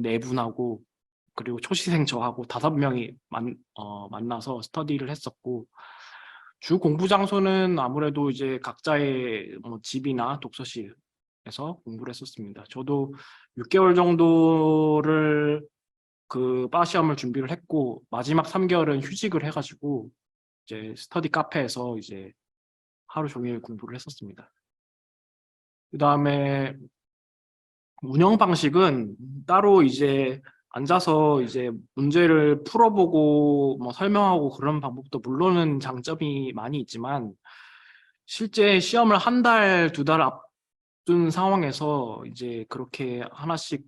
네 분하고 그리고 초시생 저하고 5명이 만나서 스터디를 했었고, 주 공부 장소는 아무래도 이제 각자의 뭐 집이나 독서실에서 공부를 했었습니다. 저도 6개월 정도를 그 바 시험을 준비를 했고, 마지막 3개월은 휴직을 해가지고 이제 스터디 카페에서 이제 하루 종일 공부를 했었습니다. 그 다음에 운영 방식은 따로 이제 앉아서 이제 문제를 풀어보고 뭐 설명하고 그런 방법도 물론은 장점이 많이 있지만, 실제 시험을 한 달, 2달 앞둔 상황에서 이제 그렇게 하나씩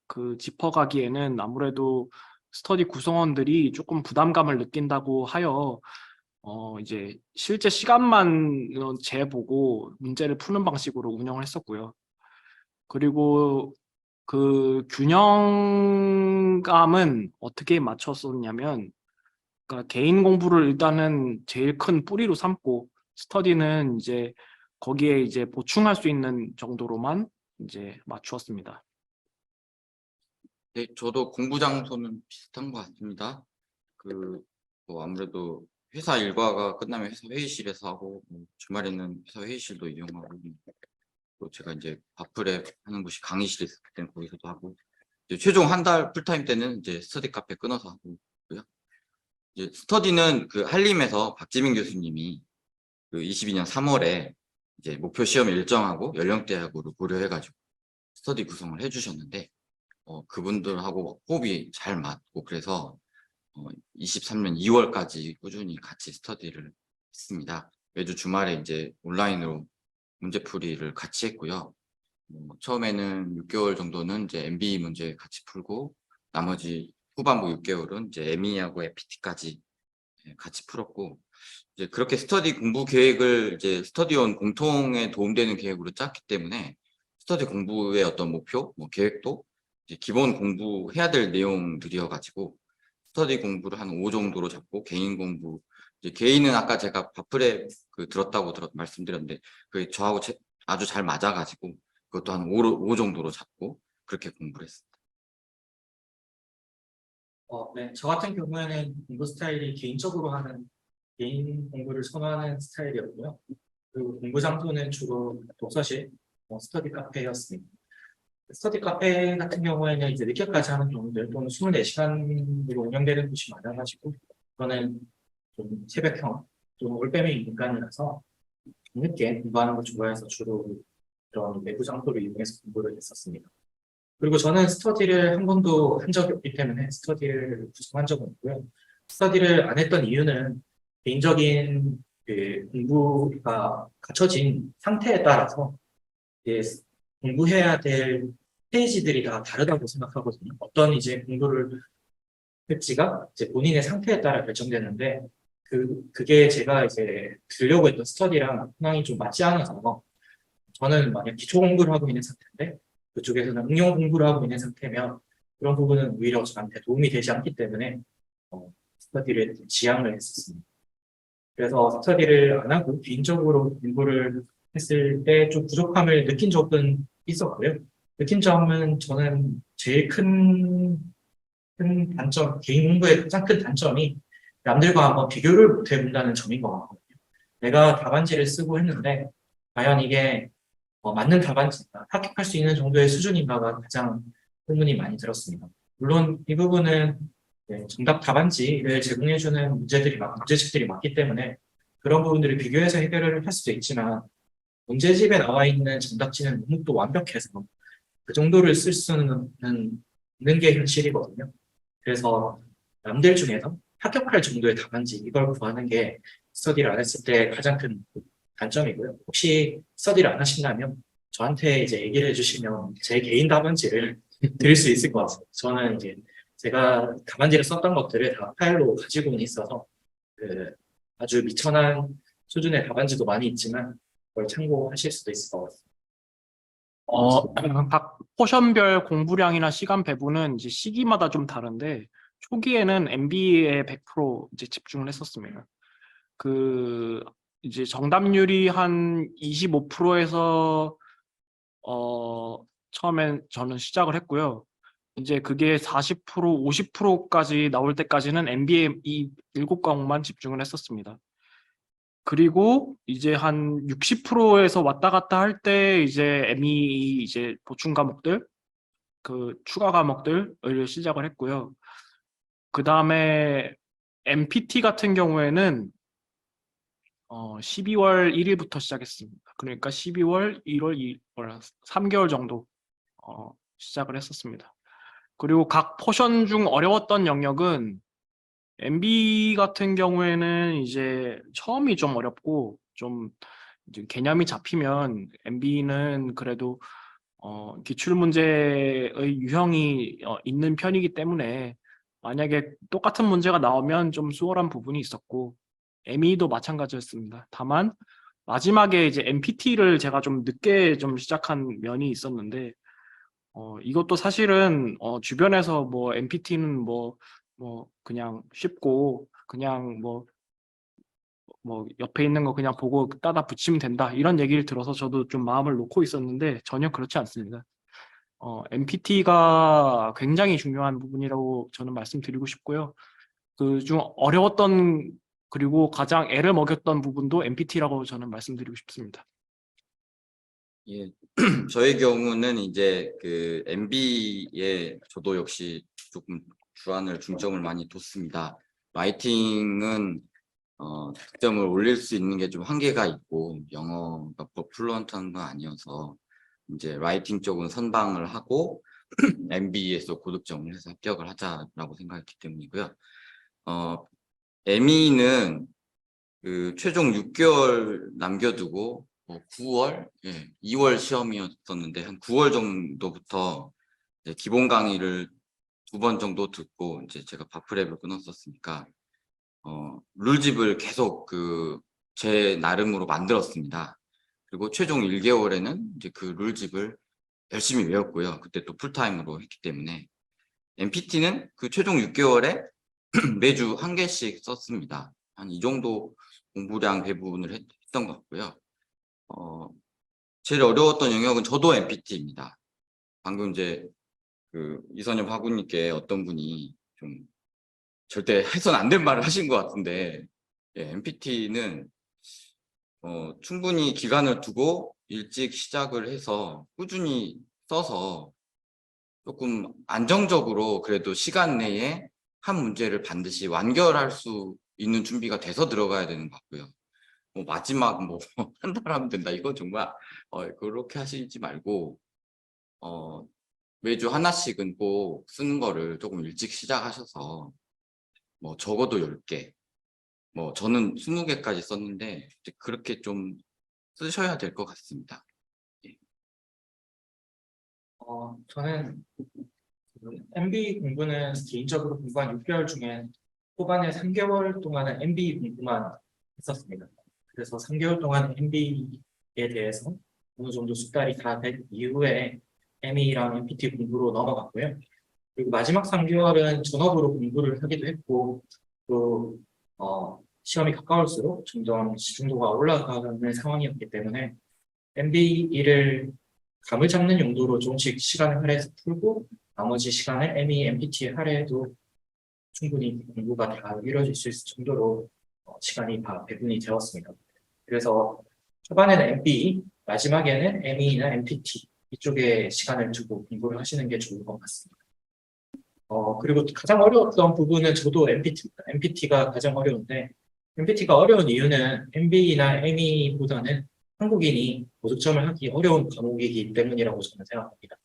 그 짚어가기에는 아무래도 스터디 구성원들이 조금 부담감을 느낀다고 하여 이제 실제 시간만 재보고 문제를 푸는 방식으로 운영을 했었고요. 그리고 그 균형감은 어떻게 맞췄었냐면, 그러니까 개인 공부를 일단은 제일 큰 뿌리로 삼고, 스터디는 이제 거기에 이제 보충할 수 있는 정도로만 이제 맞추었습니다. 네, 저도 공부 장소는 비슷한 것 같습니다. 뭐 아무래도 회사 일과가 끝나면 회사 회의실에서 하고, 뭐 주말에는 회사 회의실도 이용하고, 또 제가 이제 바플에 하는 곳이 강의실에 있었기 때문에 거기서도 하고, 이제 최종 한 달 풀타임 때는 이제 스터디 카페 끊어서 하고요. 이제 스터디는 그 한림에서 박지민 교수님이 그 22년 3월에 이제 목표 시험 일정하고 연령대하고를 고려해가지고 스터디 구성을 해주셨는데, 그분들하고 호흡이 잘 맞고, 그래서 23년 2월까지 꾸준히 같이 스터디를 했습니다. 매주 주말에 이제 온라인으로 문제풀이를 같이 했고요. 처음에는 6개월 정도는 이제 MBE 문제 같이 풀고, 나머지 후반부 6개월은 이제 ME하고 FPT까지 같이 풀었고, 이제 그렇게 스터디 공부 계획을 이제 스터디온 공통에 도움되는 계획으로 짰기 때문에, 스터디 공부의 어떤 목표, 뭐 계획도 이제 기본 공부해야 될 내용들이어가지고 스터디 공부를 한 5 정도로 잡고, 개인 공부, 이제 개인은 아까 제가 바플에 들었다고 말씀드렸는데, 그 저하고 아주 잘 맞아가지고 그것도 한 5 정도로 잡고 그렇게 공부를 했습니다. 네, 저 같은 경우에는 공부 스타일이 개인적으로 하는 개인 공부를 선호하는 스타일이었고요. 그리고 공부 장소는 주로 독서실, 스터디 카페였습니다. 스터디 카페 같은 경우에는 이제 늦게까지 하는 경우들 또는 24시간으로 운영되는 곳이 많아가지고, 저는 좀 새벽형, 좀 올빼미 인간이라서 늦게 공부하는 걸 좋아해서 주로 그런 외부 장소를 이용해서 공부를 했었습니다. 그리고 저는 스터디를 한 번도 한 적이 없기 때문에 스터디를 구성한 적은 없고요. 스터디를 안 했던 이유는 개인적인 그 공부가 갖춰진 상태에 따라서 공부해야 될 페이지들이 다 다르다고 생각하거든요. 어떤 이제 공부를 할지가 이제 본인의 상태에 따라 결정되는데, 그게 제가 이제 들려고 했던 스터디랑 상황이 좀 맞지 않아서, 저는 만약 기초 공부를 하고 있는 상태인데 그쪽에서는 응용 공부를 하고 있는 상태면 그런 부분은 오히려 저한테 도움이 되지 않기 때문에 스터디를 지양을 했었습니다. 그래서 스터디를 안 하고 개인적으로 공부를 했을 때 좀 부족함을 느낀 적은 있었고요. 느낀 점은 저는 제일 큰 단점, 개인 공부의 가장 큰 단점이 남들과 한번 비교를 못 해본다는 점인 것 같거든요. 내가 답안지를 쓰고 했는데 과연 이게 맞는 답안지인가, 합격할 수 있는 정도의 수준인가가 가장 의문이 많이 들었습니다. 물론 이 부분은 정답 답안지를 제공해주는 문제집들이 많기 때문에 그런 부분들을 비교해서 해결을 할 수도 있지만, 문제집에 나와 있는 정답지는 너무 또 완벽해서 그 정도를 쓸 수는 있는 게 현실이거든요. 그래서 남들 중에서 합격할 정도의 답안지, 이걸 구하는 게 스터디를 안 했을 때 가장 큰 단점이고요. 혹시 스터디를 안 하신다면 저한테 이제 얘기를 해주시면 제 개인 답안지를 드릴 수 있을 것 같아요. 저는 이제 제가 답안지를 썼던 것들을 다 파일로 가지고는 있어서 아주 미천한 수준의 답안지도 많이 있지만 그걸 참고하실 수도 있을 것 같습니다. 각 포션별 공부량이나 시간 배분은 이제 시기마다 좀 다른데, 초기에는 MBA에 100% 이제 집중을 했었습니다. 이제 정답률이 한 25%에서 처음엔 저는 시작을 했고요. 이제 그게 40%, 50%까지 나올 때까지는 MBA 이 7과목만 집중을 했었습니다. 그리고 이제 한 60%에서 왔다 갔다 할 때 이제 ME 이제 보충 과목들, 그 추가 과목들을 시작을 했고요. 그 다음에 MPT 같은 경우에는 12월 1일부터 시작했습니다. 그러니까 12월, 1월, 2월 3개월 정도 시작을 했었습니다. 그리고 각 포션 중 어려웠던 영역은 MB 같은 경우에는 이제 처음이 좀 어렵고 좀 이제 개념이 잡히면 MB는 그래도 기출 문제의 유형이 있는 편이기 때문에 만약에 똑같은 문제가 나오면 좀 수월한 부분이 있었고 ME도 마찬가지였습니다. 다만 마지막에 이제 MPT를 제가 좀 늦게 좀 시작한 면이 있었는데 이것도 사실은 주변에서 뭐 MPT는 뭐 그냥 쉽고 그냥 뭐 옆에 있는 거 그냥 보고 따다 붙이면 된다 이런 얘기를 들어서 저도 좀 마음을 놓고 있었는데 전혀 그렇지 않습니다. MPT가 굉장히 중요한 부분이라고 저는 말씀드리고 싶고요. 그중 어려웠던 그리고 가장 애를 먹였던 부분도 MPT라고 저는 말씀드리고 싶습니다. 예, 저의 경우는 이제 그 MB에 저도 역시 조금 중점을 많이 뒀습니다. 라이팅은 득점을 올릴 수 있는 게 좀 한계가 있고 영어가 플루언트한 건 아니어서 이제 라이팅 쪽은 선방을 하고 MB에서 고득점을 해서 합격을 하자라고 생각했기 때문이고요. ME는 그 최종 6개월 남겨두고 9월, 2월 시험이었었는데 한 9월 정도부터 이제 기본 강의를 2번 정도 듣고 이제 제가 바프랩을 끊었었으니까 룰집을 계속 제 나름으로 만들었습니다. 그리고 최종 1개월에는 이제 그 룰집을 열심히 외웠고요. 그때 또 풀타임으로 했기 때문에 MPT는 그 최종 6개월에 매주 한 개씩 썼습니다. 한 이 정도 공부량 배분을 했던 것 같고요. 제일 어려웠던 영역은 저도 MPT입니다. 방금 이제 그 이선엽 하구님께 어떤 분이 좀 절대 해서는 안 된 말을 하신 것 같은데, MPT는 충분히 기간을 두고 일찍 시작을 해서 꾸준히 써서 조금 안정적으로 그래도 시간 내에 한 문제를 반드시 완결할 수 있는 준비가 돼서 들어가야 되는 것 같고요. 마지막 한 달 하면 된다. 이건 정말 그렇게 하시지 말고 매주 하나씩은 꼭 쓰는 거를 조금 일찍 시작하셔서 적어도 10개, 저는 20개까지 썼는데 그렇게 좀 쓰셔야 될 것 같습니다. 저는 MB 공부는 개인적으로 공부한 6개월 중에 초반에 3개월 동안은 MB 공부만 했었습니다. 그래서 3개월 동안 MB에 대해서 어느 정도 숙달이 다 된 이후에 ME랑 MPT 공부로 넘어갔고요. 그리고 마지막 3개월은 전업으로 공부를 하기도 했고 또 시험이 가까울수록 점점 집중도가 올라가는 상황이었기 때문에 MB를 감을 잡는 용도로 조금씩 시간을 할애해서 풀고 나머지 시간을 ME, MPT에 할애해도 충분히 공부가 다 이루어질 수 있을 정도로 시간이 다 배분이 되었습니다. 그래서 초반에는 MB, 마지막에는 ME나 MPT 이쪽에 시간을 두고 공부를 하시는 게 좋을 것 같습니다. 그리고 가장 어려웠던 부분은 저도 MPT입니다. MPT가 가장 어려운데 MPT가 어려운 이유는 MB나 ME보다는 한국인이 고득점을 하기 어려운 과목이기 때문이라고 저는 생각합니다.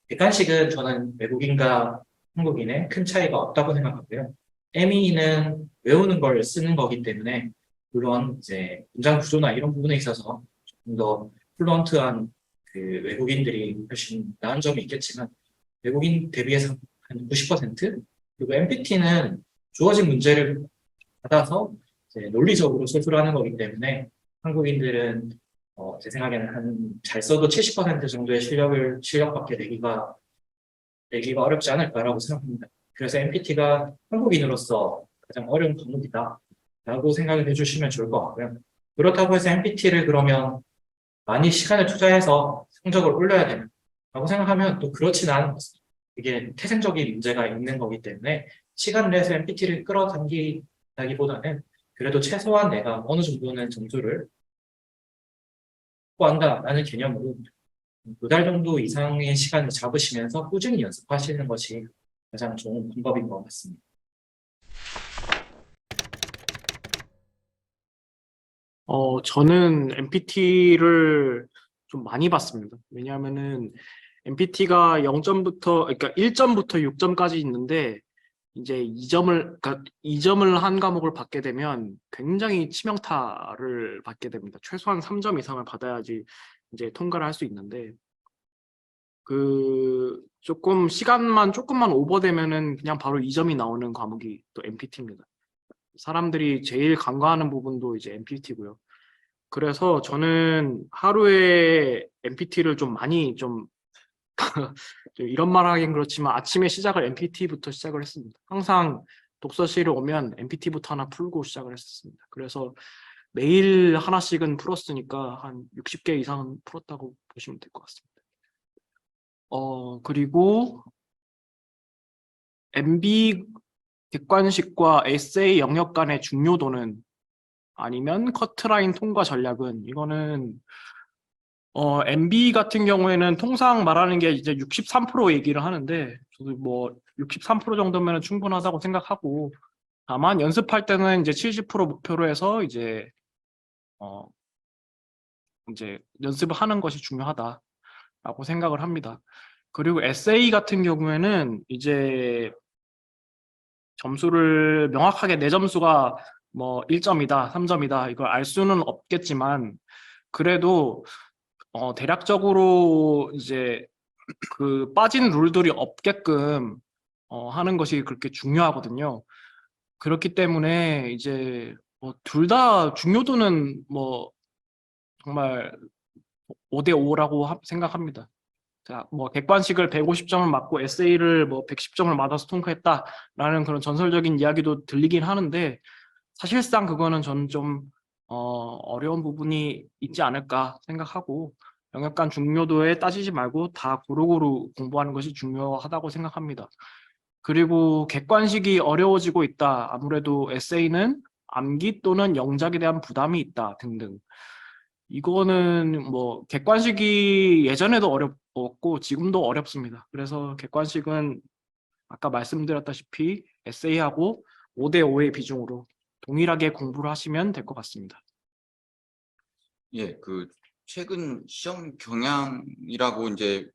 객관식은 저는 외국인과 한국인의 큰 차이가 없다고 생각하고요. ME는 외우는 걸 쓰는 거기 때문에 물론 이제 문장 구조나 이런 부분에 있어서 좀 더 플루언트한 그 외국인들이 훨씬 나은 점이 있겠지만 외국인 대비해서 한 90%? 그리고 MPT는 주어진 문제를 받아서 이제 논리적으로 소술하는 거기 때문에 한국인들은 제 생각에는 잘 써도 70% 정도의 실력밖에 내기가 어렵지 않을까라고 생각합니다. 그래서 MPT가 한국인으로서 가장 어려운 과목이다 라고 생각을 해주시면 좋을 것 같고요. 그렇다고 해서 MPT를 그러면 많이 시간을 투자해서 성적을 올려야 되나 라고 생각하면 또 그렇지는 않은 것 같습니다. 그게 태생적인 문제가 있는 거기 때문에 시간 내에서 MPT를 끌어당기기보다는 그래도 최소한 내가 어느 정도는 점수를 확보한다라는 개념으로 2달 정도 이상의 시간을 잡으시면서 꾸준히 연습하시는 것이 가장 좋은 방법인 것 같습니다. 저는 MPT를 좀 많이 봤습니다. 왜냐하면은 MPT가 0점부터, 그러니까 1점부터 6점까지 있는데, 이제 2점을 한 과목을 받게 되면 굉장히 치명타를 받게 됩니다. 최소한 3점 이상을 받아야지 이제 통과를 할 수 있는데, 시간만 조금만 오버되면은 그냥 바로 2점이 나오는 과목이 또 MPT입니다. 사람들이 제일 간과하는 부분도 이제 MPT고요. 그래서 저는 하루에 MPT를 좀 많이 좀 이런 말 하긴 그렇지만 아침에 시작을 MPT부터 시작을 했습니다. 항상 독서실에 오면 MPT부터 하나 풀고 시작을 했습니다. 그래서 매일 하나씩은 풀었으니까 한 60개 이상은 풀었다고 보시면 될 것 같습니다. 그리고 MB 객관식과 에세이 영역 간의 중요도는 아니면 커트라인 통과 전략은 이거는 MB 같은 경우에는 통상 말하는 게 이제 63% 얘기를 하는데 저도 뭐 63% 정도면 충분하다고 생각하고 다만 연습할 때는 이제 70% 목표로 해서 이제 연습을 하는 것이 중요하다라고 생각을 합니다. 그리고 에세이 같은 경우에는 이제 점수를 명확하게 내 점수가 뭐 1점이다, 3점이다 이걸 알 수는 없겠지만 그래도 대략적으로 이제 그 빠진 룰들이 없게끔 하는 것이 그렇게 중요하거든요. 그렇기 때문에 이제 뭐 둘 다 중요도는 뭐 정말 5대 5라고 생각합니다. 자, 뭐 객관식을 150점을 맞고 에세이를 뭐 110점을 맞아서 통과했다라는 그런 전설적인 이야기도 들리긴 하는데 사실상 그거는 저는 좀 어려운 부분이 있지 않을까 생각하고 영역 간 중요도에 따지지 말고 다 고루고루 공부하는 것이 중요하다고 생각합니다. 그리고 객관식이 어려워지고 있다. 아무래도 에세이는 암기 또는 영작에 대한 부담이 있다 등등. 이거는 뭐 객관식이 예전에도 어렵고 지금도 어렵습니다. 그래서 객관식은 아까 말씀드렸다시피 에세이하고 5대 5의 비중으로 동일하게 공부를 하시면 될 것 같습니다. 예, 그 최근 시험 경향이라고 이제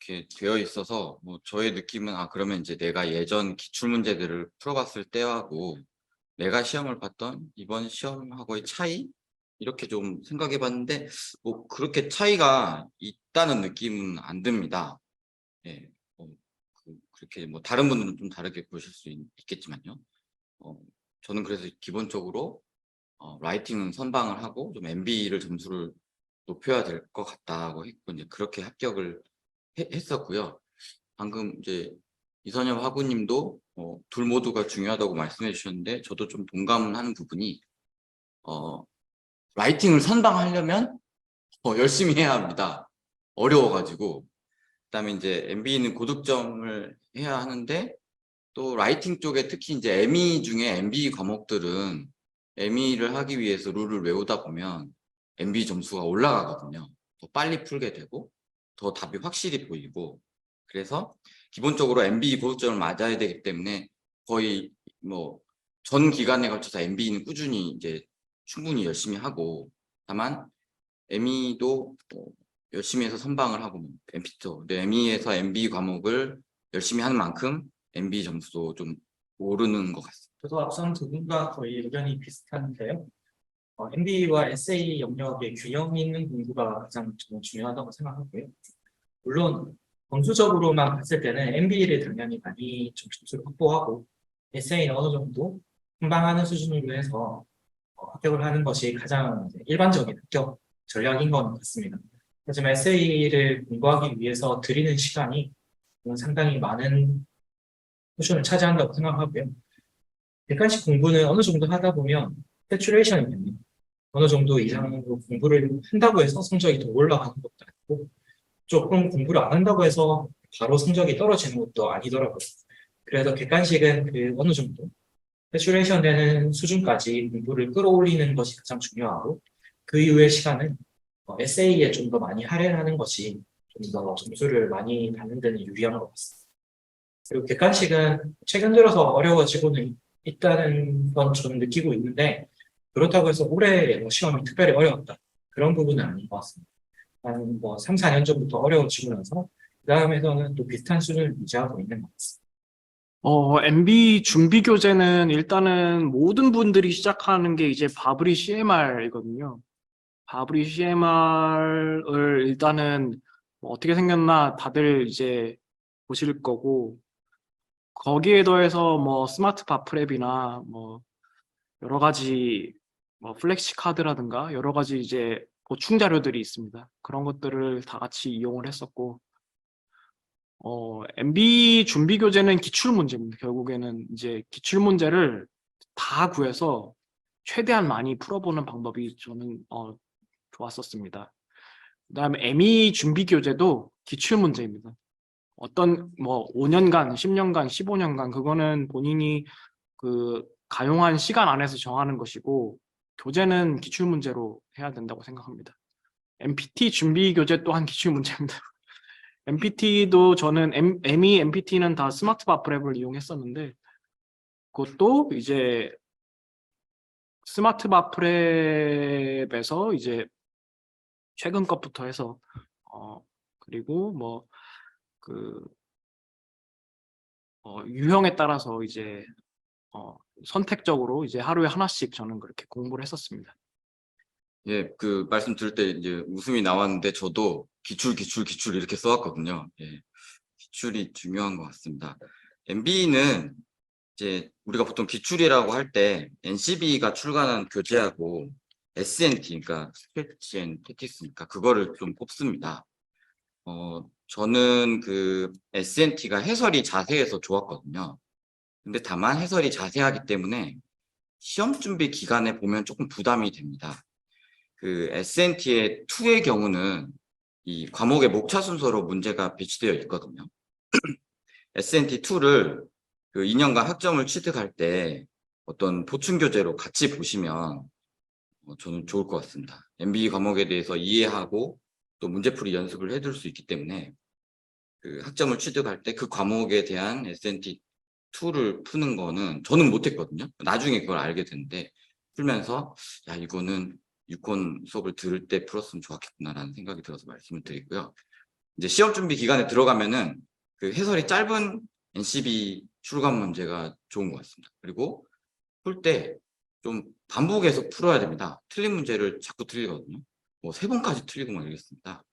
이렇게 되어 있어서 뭐 저의 느낌은 그러면 이제 내가 예전 기출 문제들을 풀어봤을 때하고 내가 시험을 봤던 이번 시험하고의 차이 이렇게 좀 생각해봤는데 뭐 그렇게 차이가 있다는 느낌은 안 듭니다. 예, 그렇게 뭐 다른 분들은 좀 다르게 보실 수 있겠지만요. 저는 그래서 기본적으로 라이팅은 선방을 하고 좀 MB를 점수를 높여야 될 것 같다고 했고 이제 그렇게 합격을 했었고요. 방금 이제 이선엽 하구님도 둘 모두가 중요하다고 말씀해 주셨는데 저도 좀 동감은 하는 부분이 라이팅을 선방하려면 열심히 해야 합니다. 어려워가지고 그다음에 이제 MB는 고득점을 해야 하는데 또 라이팅 쪽에 특히 이제 ME 중에 MB 과목들은 ME를 하기 위해서 룰을 외우다 보면 MB 점수가 올라가거든요. 더 빨리 풀게 되고 더 답이 확실히 보이고 그래서 기본적으로 MB 고득점을 맞아야 되기 때문에 거의 뭐 전 기간에 걸쳐서 MB는 꾸준히 이제 충분히 열심히 하고 다만 ME도 열심히 해서 선방을 하고 MP도 ME에서 MB 과목을 열심히 하는 만큼 MB 점수도 좀 오르는 것 같습니다. 저도 앞선 두 분과 거의 의견이 비슷한데요. MB와 에세이 영역의 균형 있는 공부가 가장 저는 중요하다고 생각하고요. 물론 점수적으로만 봤을 때는 MB를 당연히 많이 좀 점수를 확보하고 에세이는 어느 정도 선방하는 수준으로 해서 합격을 하는 것이 가장 일반적인 합격 전략인 것 같습니다. 하지만 에세이를 공부하기 위해서 들이는 시간이 상당히 많은 포션을 차지한다고 생각하고요. 객관식 공부는 어느 정도 하다 보면 세츄레이션이 됩니다. 어느 정도 이상으로 공부를 한다고 해서 성적이 더 올라가는 것도 아니고 조금 공부를 안 한다고 해서 바로 성적이 떨어지는 것도 아니더라고요. 그래서 객관식은 그 어느 정도 세츄레이션 되는 수준까지 공부를 끌어올리는 것이 가장 중요하고 그 이후의 시간은 에세이에 좀 더 많이 할애하는 것이 좀 더 점수를 많이 받는 데는 유리한 것 같습니다. 그리고 객관식은 최근 들어서 어려워지고는 있다는 건 좀 느끼고 있는데 그렇다고 해서 올해 시험이 특별히 어려웠다. 그런 부분은 아닌 것 같습니다. 한 3, 4년 전부터 어려워지고 나서 그 다음에서는 또 비슷한 수준을 유지하고 있는 것 같습니다. MB 준비 교재는 일단은 모든 분들이 시작하는 게 이제 바브리 CMR이거든요. 바브리 CMR을 일단은 뭐 어떻게 생겼나 다들 이제 보실 거고, 거기에 더해서 뭐 스마트 바프랩이나 뭐 여러 가지 뭐 플렉시 카드라든가 여러 가지 이제 보충 자료들이 있습니다. 그런 것들을 다 같이 이용을 했었고, MB 준비 교재는 기출 문제입니다. 결국에는 이제 기출 문제를 다 구해서 최대한 많이 풀어보는 방법이 저는 좋았었습니다. 그다음에 ME 준비 교재도 기출 문제입니다. 어떤 뭐 5년간, 10년간, 15년간 그거는 본인이 그 가용한 시간 안에서 정하는 것이고 교재는 기출 문제로 해야 된다고 생각합니다. MPT 준비 교재 또한 기출 문제입니다. MPT도 저는 ME, MPT는 다 스마트 바프랩을 이용했었는데 그것도 이제 스마트 바프랩에서 이제 최근 것부터 해서 그리고 뭐 그 유형에 따라서 이제 선택적으로 이제 하루에 하나씩 저는 그렇게 공부를 했었습니다. 예, 그 말씀 들을 때 이제 웃음이 나왔는데 저도 기출 이렇게 써왔거든요. 예, 기출이 중요한 것 같습니다. MB는 이제 우리가 보통 기출이라고 할 때 NCB가 출간한 교재하고 SNT, 그러니까 스피치 앤 텍스트니까 그거를 좀 꼽습니다. 저는 그 SNT가 해설이 자세해서 좋았거든요. 근데 다만 해설이 자세하기 때문에 시험 준비 기간에 보면 조금 부담이 됩니다. 그 SNT의 2의 경우는 이 과목의 목차 순서로 문제가 배치되어 있거든요. SNT2를 그 2년간 학점을 취득할 때 어떤 보충 교재로 같이 보시면 저는 좋을 것 같습니다. MB 과목에 대해서 이해하고 또 문제풀이 연습을 해둘 수 있기 때문에 그 학점을 취득할 때 그 과목에 대한 SNT2를 푸는 거는 저는 못했거든요. 나중에 그걸 알게 됐는데 풀면서 야 이거는 유권 수업을 들을 때 풀었으면 좋았겠구나라는 생각이 들어서 말씀을 드리고요. 이제 시험 준비 기간에 들어가면은 그 해설이 짧은 NCB 출간 문제가 좋은 것 같습니다. 그리고 풀 때 좀 반복해서 풀어야 됩니다. 틀린 문제를 자꾸 틀리거든요. 뭐 3번까지 틀리고 막 이러겠습니다.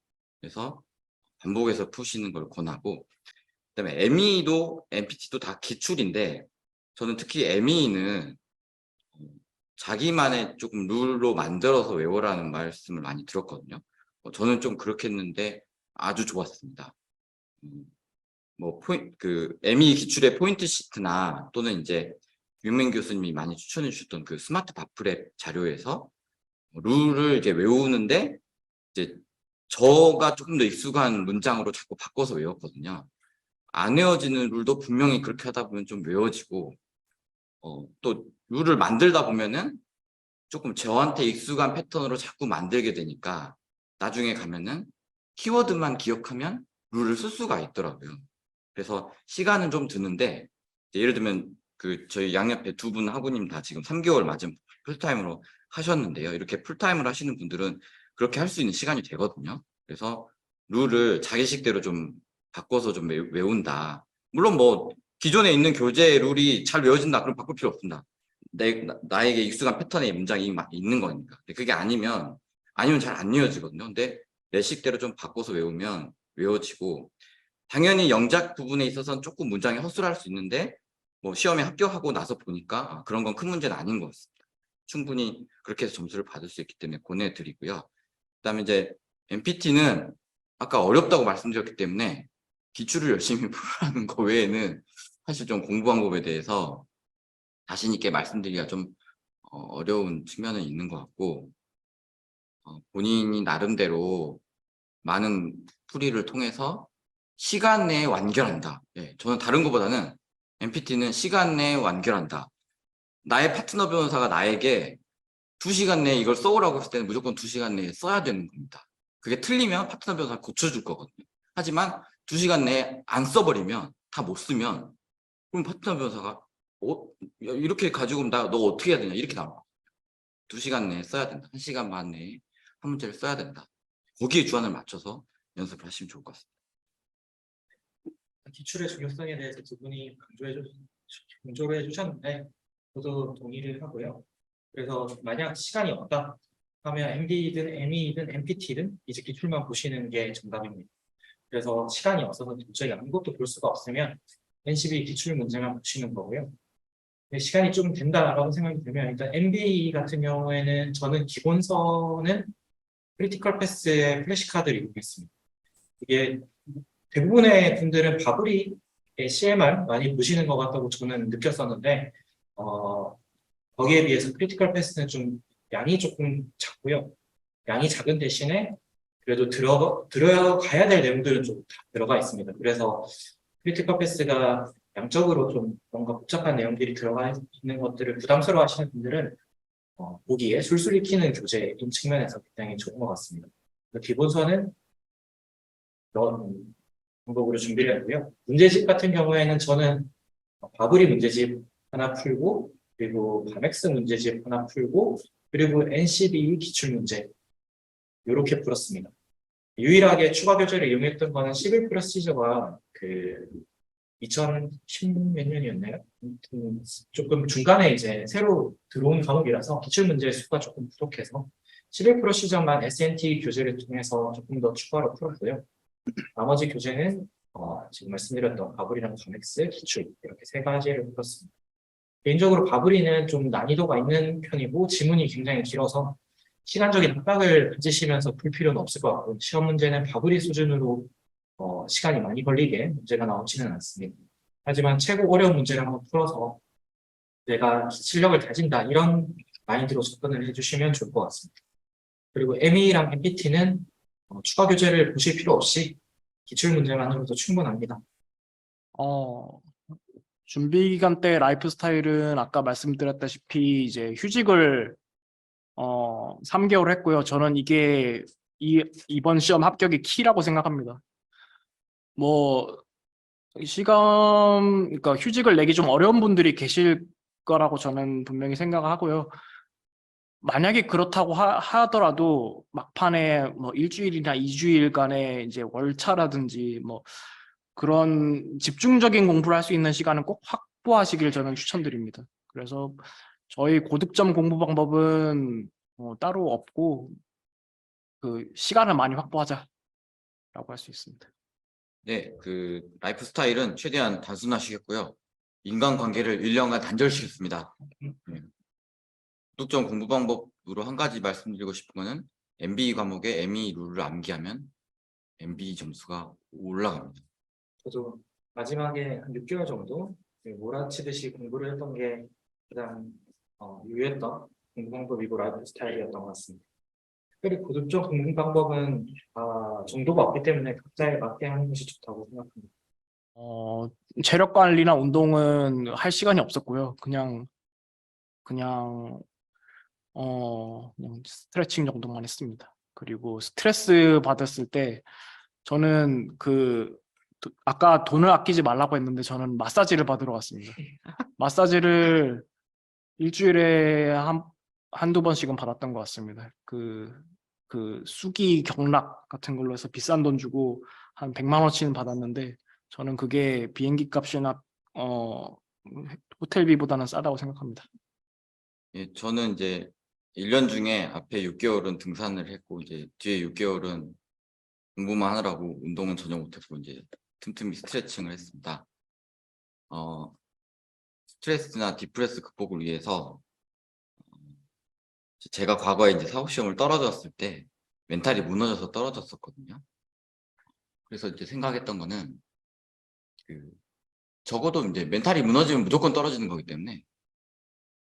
그래서 반복해서 푸시는 걸 권하고, 그다음에 ME도 MPT도 다 기출인데 저는 특히 ME는 자기만의 조금 룰로 만들어서 외워라는 말씀을 많이 들었거든요. 저는 좀 그렇게 했는데 아주 좋았습니다. 뭐 그 ME 기출의 포인트 시트나 또는 이제 유민 교수님이 많이 추천해 주셨던 그 스마트 바프랩 자료에서 룰을 이제 외우는데 이제 저가 조금 더 익숙한 문장으로 자꾸 바꿔서 외웠거든요. 안 외워지는 룰도 분명히 그렇게 하다 보면 좀 외워지고, 또 룰을 만들다 보면은 조금 저한테 익숙한 패턴으로 자꾸 만들게 되니까 나중에 가면은 키워드만 기억하면 룰을 쓸 수가 있더라고요. 그래서 시간은 좀 드는데, 예를 들면 그 저희 양옆에 2분 학우님 다 지금 3개월 맞은 풀타임으로 하셨는데요. 이렇게 풀타임을 하시는 분들은 그렇게 할 수 있는 시간이 되거든요. 그래서 룰을 자기식대로 좀 바꿔서 좀 외운다. 물론 뭐 기존에 있는 교재 룰이 잘 외워진다 그럼 바꿀 필요 없습니다. 나에게 익숙한 패턴의 문장이 있는 거니까. 근데 그게 아니면 잘 안 외워지거든요. 근데 내 식대로 좀 바꿔서 외우면 외워지고, 당연히 영작 부분에 있어서는 조금 문장이 허술할 수 있는데 뭐 시험에 합격하고 나서 보니까 그런 건 큰 문제는 아닌 것 같습니다. 충분히 그렇게 해서 점수를 받을 수 있기 때문에 보내드리고요. 그다음에 이제 MPT는 아까 어렵다고 말씀드렸기 때문에 기출을 열심히 풀라는 거 외에는 사실 좀 공부 방법에 대해서 자신 있게 말씀드리기가 좀 어려운 측면은 있는 것 같고, 본인이 나름대로 많은 풀이를 통해서 시간 내에 완결한다. 예, 저는 다른 것보다는 MPT는 시간 내에 완결한다. 나의 파트너 변호사가 나에게 2시간 내에 이걸 써오라고 했을 때는 무조건 2시간 내에 써야 되는 겁니다. 그게 틀리면 파트너 변호사가 고쳐줄 거거든요. 하지만 2시간 내에 안 써버리면, 다 못 쓰면, 그럼 파트너 변호사가 이렇게 가지고 너 어떻게 해야 되냐 이렇게 나와요. 2시간 내에 써야 된다. 1시간 반 내에 한 문제를 써야 된다. 거기에 주안을 맞춰서 연습을 하시면 좋을 것 같습니다. 기출의 중요성에 대해서 두 분이 강조를 해주셨는데 저도 동의를 하고요. 그래서 만약 시간이 없다 하면 MB든 ME든 MPT든 이제 기출만 보시는 게 정답입니다. 그래서 시간이 없어서 도저히 아무것도 볼 수가 없으면 NCB 기출 문제만 보시는 거고요. 시간이 좀 된다라고 생각이 들면 일단 MB 같은 경우에는 저는 기본서는 크리티컬 패스의 플래시카드를 이용했습니다. 이게 대부분의 분들은 바브리의 CMR 많이 보시는 것 같다고 저는 느꼈었는데 거기에 비해서 크리티컬 패스는 좀 양이 조금 작고요. 양이 작은 대신에 그래도 들어가야 될 내용들은 좀 다 들어가 있습니다. 그래서 크리티컬 패스가 양적으로 좀 뭔가 복잡한 내용들이 들어가 있는 것들을 부담스러워 하시는 분들은 보기에 술술 익히는 교재인 측면에서 굉장히 좋은 것 같습니다. 기본서는 이런 방법으로 준비를 했고요. 문제집 같은 경우에는 저는 바브리 문제집 하나 풀고 그리고 바맥스 문제집 하나 풀고 그리고 NCB 기출문제 이렇게 풀었습니다. 유일하게 추가 교재를 이용했던 거는 시빌 프로시저가 2010 몇 년이었나요? 조금 중간에 이제 새로 들어온 과목이라서 기출문제 수가 조금 부족해서 시빌 프로시저만 SNT 교재를 통해서 조금 더 추가로 풀었고요. 나머지 교재는 지금 말씀드렸던 바브리랑 바맥스, 기출 이렇게 세 가지를 풀었습니다. 개인적으로 바브리는 좀 난이도가 있는 편이고 지문이 굉장히 길어서 시간적인 압박을 가지시면서 풀 필요는 없을 것 같고 시험 문제는 바브리 수준으로 시간이 많이 걸리게 문제가 나오지는 않습니다. 하지만 최고 어려운 문제를 한번 풀어서 내가 실력을 다진다 이런 마인드로 접근을 해주시면 좋을 것 같습니다. 그리고 ME랑 MPT는 추가 교재를 보실 필요 없이 기출 문제만으로도 충분합니다. 준비 기간 때 라이프 스타일은 아까 말씀드렸다시피 이제 휴직을 3개월 했고요. 저는 이게 이번 시험 합격의 키라고 생각합니다. 그러니까 휴직을 내기 좀 어려운 분들이 계실 거라고 저는 분명히 생각하고요. 만약에 그렇다고 하더라도 막판에 일주일이나 2주일간의 이제 월차라든지 그런 집중적인 공부를 할 수 있는 시간은 꼭 확보하시길 저는 추천드립니다. 그래서 저희 고득점 공부 방법은 따로 없고 시간을 많이 확보하자라고 할 수 있습니다. 네, 라이프 스타일은 최대한 단순화시켰고요. 인간관계를 1년간 단절시켰습니다. 네. 고득점 공부 방법으로 한 가지 말씀드리고 싶은 거는 MB 과목에 ME 룰을 암기하면 MB 점수가 올라갑니다. 저도 마지막에 한 6개월 정도 몰아치듯이 공부를 했던 게 가장 유효했던 공부 방법이고 라이프 스타일이었던 것 같습니다. 특별히 고득점 공부 방법은 정도가 없기 때문에 각자에 맞게 하는 것이 좋다고 생각합니다. 체력 관리나 운동은 할 시간이 없었고요. 그냥 스트레칭 정도만 했습니다. 그리고 스트레스 받았을 때 저는 아까 돈을 아끼지 말라고 했는데 저는 마사지를 받으러 갔습니다. 마사지를 일주일에 한두 번씩은 받았던 것 같습니다. 수기 경락 같은 걸로 해서 비싼 돈 주고 한 100만 원치는 받았는데 저는 그게 비행기 값이나 호텔비보다는 싸다고 생각합니다. 예, 저는 이제 1년 중에 앞에 6개월은 등산을 했고 이제 뒤에 6개월은 공부만 하느라고 운동은 전혀 못했고 이제 틈틈이 스트레칭을 했습니다. 스트레스나 디프레스 극복을 위해서 제가 과거에 이제 사법시험을 떨어졌을 때 멘탈이 무너져서 떨어졌었거든요. 그래서 이제 생각했던 거는 적어도 이제 멘탈이 무너지면 무조건 떨어지는 거기 때문에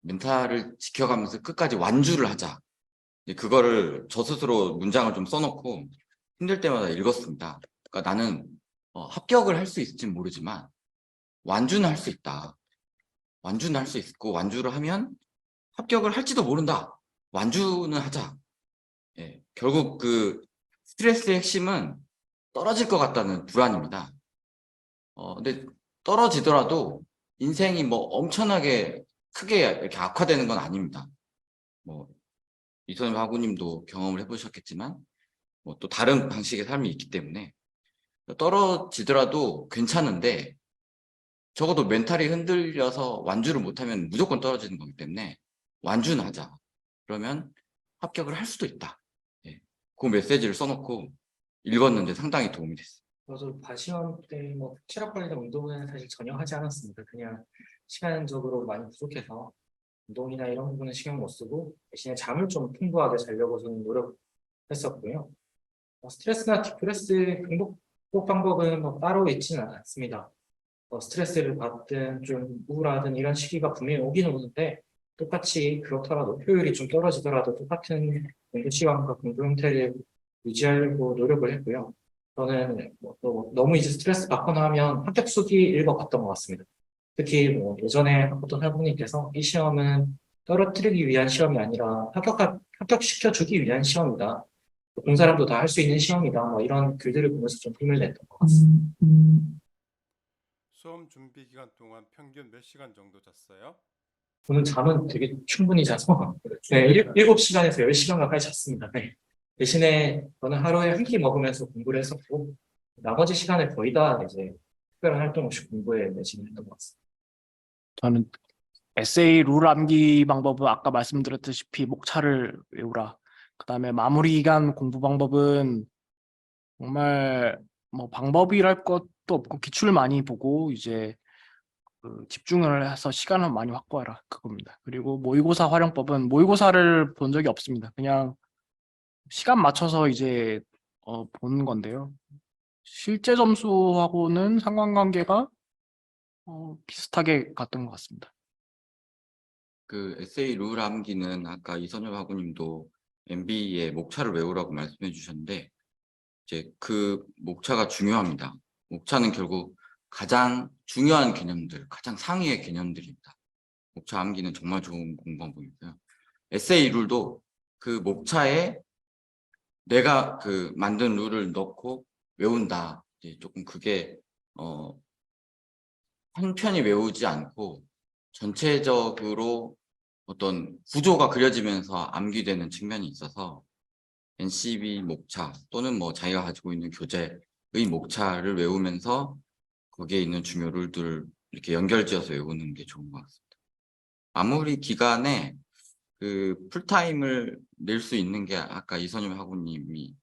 멘탈을 지켜가면서 끝까지 완주를 하자. 그거를 저 스스로 문장을 좀 써놓고 힘들 때마다 읽었습니다. 그러니까 나는 합격을 할 수 있을지 모르지만 완주는 할 수 있다. 완주는 할 수 있고 완주를 하면 합격을 할지도 모른다. 완주는 하자. 예, 결국 그 스트레스의 핵심은 떨어질 것 같다는 불안입니다. 근데 떨어지더라도 인생이 뭐 엄청나게 크게 이렇게 악화되는 건 아닙니다. 뭐 이선임 하구님도 경험을 해보셨겠지만 뭐 또 다른 방식의 삶이 있기 때문에 떨어지더라도 괜찮은데 적어도 멘탈이 흔들려서 완주를 못하면 무조건 떨어지는 거기 때문에 완주는 하자. 그러면 합격을 할 수도 있다. 예, 그 메시지를 써놓고 읽었는데 상당히 도움이 됐어요. 저도 과시험 때 뭐 체력 관리나 운동은 사실 전혀 하지 않았습니다. 그냥 시간적으로 많이 부족해서 운동이나 이런 부분은 신경 못 쓰고 대신에 잠을 좀 풍부하게 자려고 저는 노력했었고요. 스트레스나 디프레스 극복 방법은 뭐 따로 있지는 않습니다. 스트레스를 받든 좀 우울하든 이런 시기가 분명히 오기는 오는데 똑같이 그렇더라도 효율이 좀 떨어지더라도 똑같은 공부 시간과 공부 형태를 유지하려고 노력을 했고요. 저는 또 너무 이제 스트레스 받거나 하면 합격 수기를 읽어봤던 것 같습니다. 특히 뭐 예전에 어떤 학부모님께서 이 시험은 떨어뜨리기 위한 시험이 아니라 합격시켜주기 위한 시험이다. 본 사람도 다 할 수 있는 시험이다. 뭐 이런 글들을 보면서 좀 힘을 냈던 것 같습니다. 수험 준비 기간 동안 평균 몇 시간 정도 잤어요? 저는 잠은 되게 충분히 자서 네, 7시간에서 10시간 가까이 잤습니다. 네. 대신에 저는 하루에 한 끼 먹으면서 공부를 했었고 나머지 시간을 거의 다 이제 특별한 활동 없이 공부에 매진을 했던 것 같습니다. 저는 에세이 룰 암기 방법은 아까 말씀드렸다시피 목차를 외우라. 그다음에 마무리 기간 공부 방법은 정말 뭐 방법이랄 것도 없고 기출 많이 보고 이제 그 집중을 해서 시간을 많이 확보하라 그겁니다. 그리고 모의고사 활용법은 모의고사를 본 적이 없습니다. 그냥 시간 맞춰서 이제 보는 건데요. 실제 점수하고는 상관관계가 비슷하게 갔던 것 같습니다. 그 에세이 룰 암기는 아까 이선엽 하구님도 MB의 목차를 외우라고 말씀해 주셨는데 이제 그 목차가 중요합니다. 목차는 결국 가장 중요한 개념들, 가장 상위의 개념들입니다. 목차 암기는 정말 좋은 공부 방법이고요. 에세이 룰도 그 목차에 내가 그 만든 룰을 넣고 외운다. 이제 조금 그게 한 편이 외우지 않고 전체적으로 어떤 구조가 그려지면서 암기되는 측면이 있어서 NCB 목차 또는 뭐 자기가 가지고 있는 교재의 목차를 외우면서 거기에 있는 중요 룰들을 이렇게 연결지어서 외우는 게 좋은 것 같습니다. 마무리 기간에 그 풀타임을 낼 수 있는 게 아까 이선임 학우님이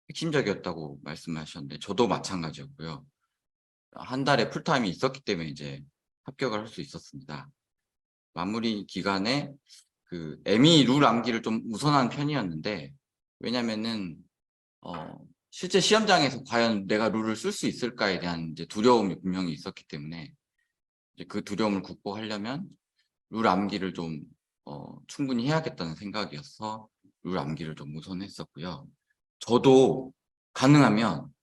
핵심적이었다고 말씀하셨는데 저도 마찬가지였고요. 한 달에 풀타임이 있었기 때문에 이제 합격을 할 수 있었습니다. 마무리 기간에 그 ME 룰 암기를 좀 우선한 편이었는데 왜냐면은 실제 시험장에서 과연 내가 룰을 쓸 수 있을까에 대한 이제 두려움이 분명히 있었기 때문에 이제 그 두려움을 극복하려면 룰 암기를 좀 충분히 해야겠다는 생각이어서 룰 암기를 좀 우선했었고요. 저도 가능하면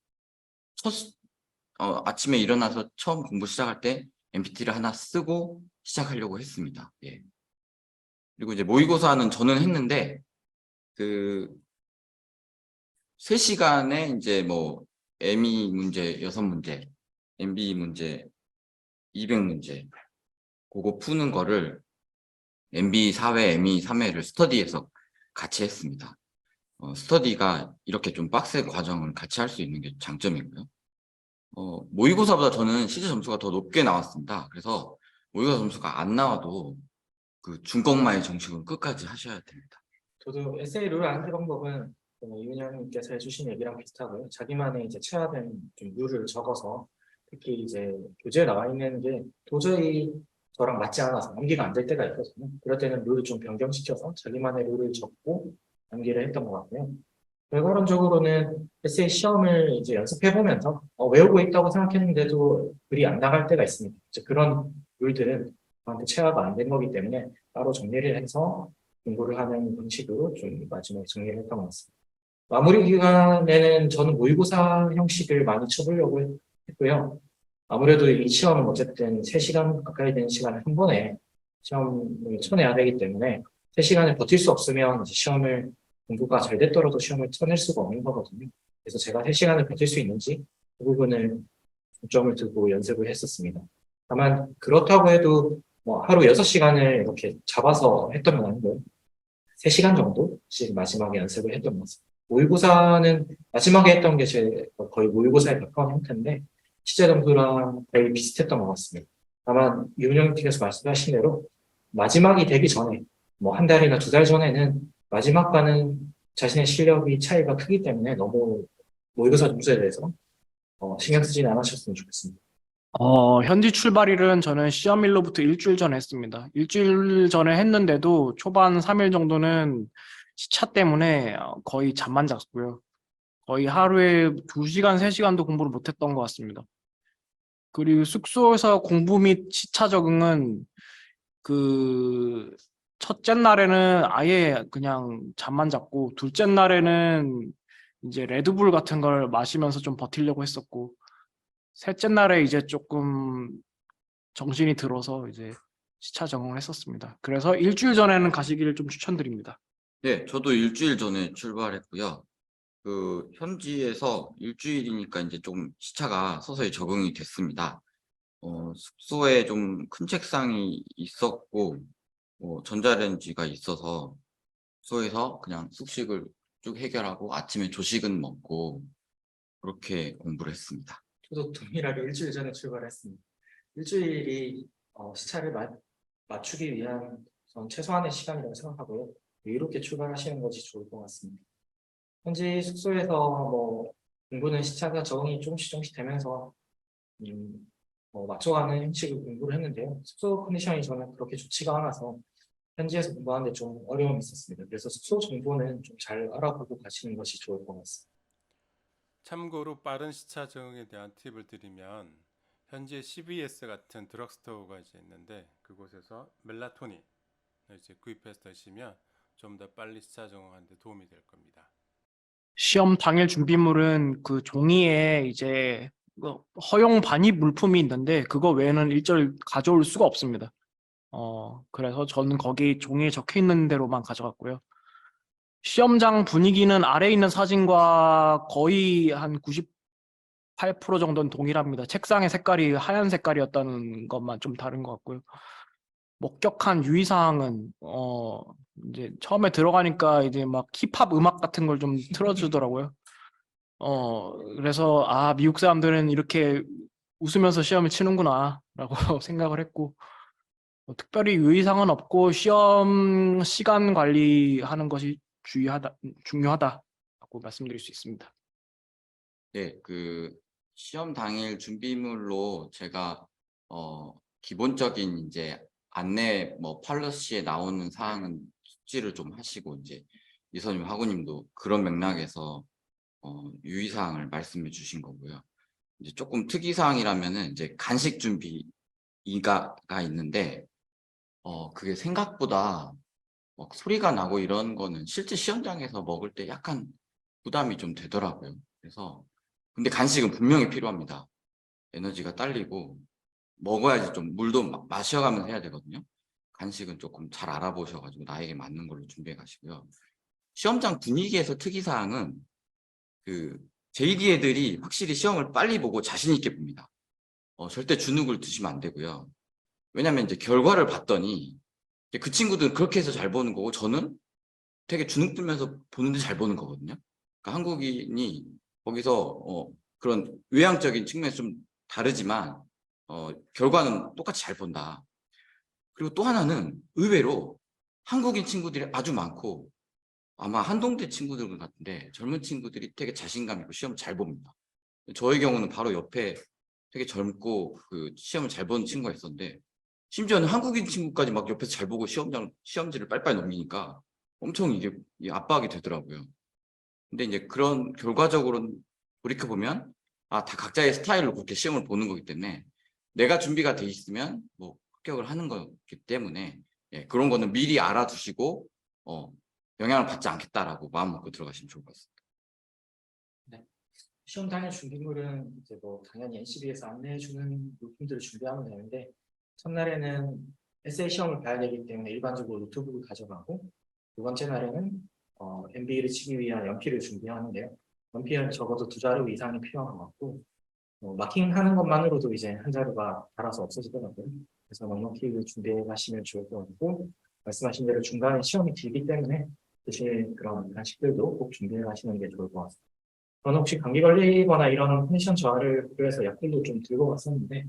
아침에 일어나서 처음 공부 시작할 때 MPT를 하나 쓰고 시작하려고 했습니다. 예. 그리고 이제 모의고사는 저는 했는데 그 3시간에 이제 뭐 ME 문제 6문제, MB 문제 200문제 그거 푸는 거를 MB 4회, ME 3회를 스터디에서 같이 했습니다. 스터디가 이렇게 좀 빡센 과정을 같이 할 수 있는 게 장점이고요. 모의고사보다 저는 실제 점수가 더 높게 나왔습니다. 그래서 모의고사 점수가 안 나와도 그 중꺾마의 정식은 끝까지 하셔야 됩니다. 저도 에세이 룰 암기 방법은 이윤영님께서 해주신 얘기랑 비슷하고요. 자기만의 이제 체화된 좀 룰을 적어서 특히 이제 교재에 나와 있는 게 도저히 저랑 맞지 않아서 암기가 안 될 때가 있거든요. 그럴 때는 룰을 좀 변경시켜서 자기만의 룰을 적고 암기를 했던 것 같고요. 결과론적으로는 에세이 시험을 이제 연습해보면서 외우고 있다고 생각했는데도 글이 안 나갈 때가 있습니다. 이제 그런 룰들은 저한테 체화가 안 된 거기 때문에 따로 정리를 해서 공부를 하는 방식으로 좀 마지막에 정리를 했던 것 같습니다. 마무리 기간에는 저는 모의고사 형식을 많이 쳐보려고 했고요. 아무래도 이 시험은 어쨌든 3시간 가까이 되는 시간을 한 번에 시험을 쳐내야 되기 때문에 3시간을 버틸 수 없으면 이제 시험을 공부가 잘 됐더라도 시험을 쳐낼 수가 없는 거거든요. 그래서 제가 3시간을 버틸 수 있는지 그 부분을 중점을 두고 연습을 했었습니다. 다만 그렇다고 해도 뭐 하루 6시간을 이렇게 잡아서 했던 건 아니고요. 3시간 정도씩 마지막에 연습을 했던 것 같습니다. 모의고사는 마지막에 했던 게 거의 모의고사에 가까운 형태인데 실제 점수랑 거의 비슷했던 것 같습니다. 다만 유은영님께서 말씀하신 대로 마지막이 되기 전에 뭐 한 달이나 2달 전에는 마지막과는 자신의 실력이 차이가 크기 때문에 너무 모의고사 점수에 대해서 신경 쓰지는 않으셨으면 좋겠습니다. 현지 출발일은 저는 시험일로부터 일주일 전에 했습니다. 일주일 전에 했는데도 초반 3일 정도는 시차 때문에 거의 잠만 잤고요. 거의 하루에 2시간, 3시간도 공부를 못했던 것 같습니다. 그리고 숙소에서 공부 및 시차 적응은 그 첫째 날에는 아예 그냥 잠만 잤고 둘째 날에는 이제 레드불 같은 걸 마시면서 좀 버티려고 했었고 셋째 날에 이제 조금 정신이 들어서 이제 시차 적응을 했었습니다. 그래서 일주일 전에는 가시기를 좀 추천드립니다. 네, 저도 일주일 전에 출발했고요. 그 현지에서 일주일이니까 이제 좀 시차가 서서히 적응이 됐습니다. 숙소에 좀 큰 책상이 있었고, 전자레인지가 있어서 숙소에서 그냥 숙식을 쭉 해결하고 아침에 조식은 먹고 그렇게 공부를 했습니다. 저도 동일하게 일주일 전에 출발했습니다. 일주일이 시차를 맞추기 위한 전 최소한의 시간이라고 생각하고요. 이렇게 출발하시는 것이 좋을 것 같습니다. 현지 숙소에서 뭐 공부는 시차가 적응이 조금씩 되면서 맞춰가는 형식으로 공부를 했는데요. 숙소 컨디션이 저는 그렇게 좋지가 않아서 현지에서 공부하는데 좀 어려움이 있었습니다. 그래서 숙소 정보는 좀 잘 알아보고 가시는 것이 좋을 것 같습니다. 참고로 빠른 시차 적응에 대한 팁을 드리면 현재 CVS 같은 드럭스토어가 이제 있는데 그곳에서 멜라토닌을 이제 구입해서 드시면 좀 더 빨리 시차 적응하는 데 도움이 될 겁니다. 시험 당일 준비물은 그 종이에 이제 허용 반입 물품이 있는데 그거 외에는 일절 가져올 수가 없습니다. 그래서 저는 거기 종이에 적혀 있는 대로만 가져갔고요. 시험장 분위기는 아래에 있는 사진과 거의 한 98% 정도는 동일합니다. 책상의 색깔이 하얀 색깔이었다는 것만 좀 다른 것 같고요. 목격한 유의사항은 이제 처음에 들어가니까 이제 막 힙합 음악 같은 걸 좀 틀어주더라고요. 그래서 미국 사람들은 이렇게 웃으면서 시험을 치는구나라고 생각을 했고 특별히 유의사항은 없고 시험 시간 관리하는 것이 중요하다고 말씀드릴 수 있습니다. 네, 그 시험 당일 준비물로 제가 기본적인 이제 안내 뭐 팔러시에 나오는 사항은 숙지를 좀 하시고 이제 이선님 하구님도 그런 맥락에서 유의사항을 말씀해 주신 거고요. 이제 조금 특이사항이라면은 이제 간식 준비가 있는데 그게 생각보다 막 소리가 나고 이런 거는 실제 시험장에서 먹을 때 약간 부담이 좀 되더라고요. 그래서 근데 간식은 분명히 필요합니다. 에너지가 딸리고 먹어야지 좀 물도 마셔가면서 해야 되거든요. 간식은 조금 잘 알아보셔가지고 나에게 맞는 걸로 준비해 가시고요. 시험장 분위기에서 특이사항은 그 JD 애들이 확실히 시험을 빨리 보고 자신 있게 봅니다. 절대 주눅을 드시면 안 되고요. 왜냐면 이제 결과를 봤더니 그 친구들은 그렇게 해서 잘 보는 거고 저는 되게 주눅 들면서 보는데 잘 보는 거거든요. 그러니까 한국인이 거기서 그런 외향적인 측면에서 좀 다르지만 결과는 똑같이 잘 본다. 그리고 또 하나는 의외로 한국인 친구들이 아주 많고 아마 한동대 친구들 같은데 젊은 친구들이 되게 자신감 있고 시험 잘 봅니다. 저의 경우는 바로 옆에 되게 젊고 그 시험을 잘 보는 친구가 있었는데 심지어는 한국인 친구까지 막 옆에서 잘 보고 시험지를 빨리빨리 넘기니까 엄청 이게 압박이 되더라고요. 근데 이제 그런 결과적으로 돌이켜보면 다 각자의 스타일로 그렇게 시험을 보는 거기 때문에 내가 준비가 돼 있으면 뭐 합격을 하는 거기 때문에 그런 거는 미리 알아두시고 영향을 받지 않겠다라고 마음 먹고 들어가시면 좋을 것 같습니다. 네. 시험 당일 준비물은 이제 뭐 당연히 NCB에서 안내해주는 물품들을 준비하면 되는데 첫날에는 에세이 시험을 봐야 되기 때문에 일반적으로 노트북을 가져가고 두 번째 날에는 MB를 치기 위한 연필을 준비하는데요. 연필은 적어도 2자루 이상이 필요한 것 같고 마킹하는 것만으로도 이제 한 자루가 달아서 없어지더라고요. 그래서 넉넉히 준비해 가시면 좋을 것 같고 말씀하신 대로 중간에 시험이 길기 때문에 드실 그런 간식들도 꼭 준비해 가시는 게 좋을 것 같습니다. 저는 혹시 감기 걸리거나 이런 컨디션 저하를 고려해서 약들도 좀 들고 왔었는데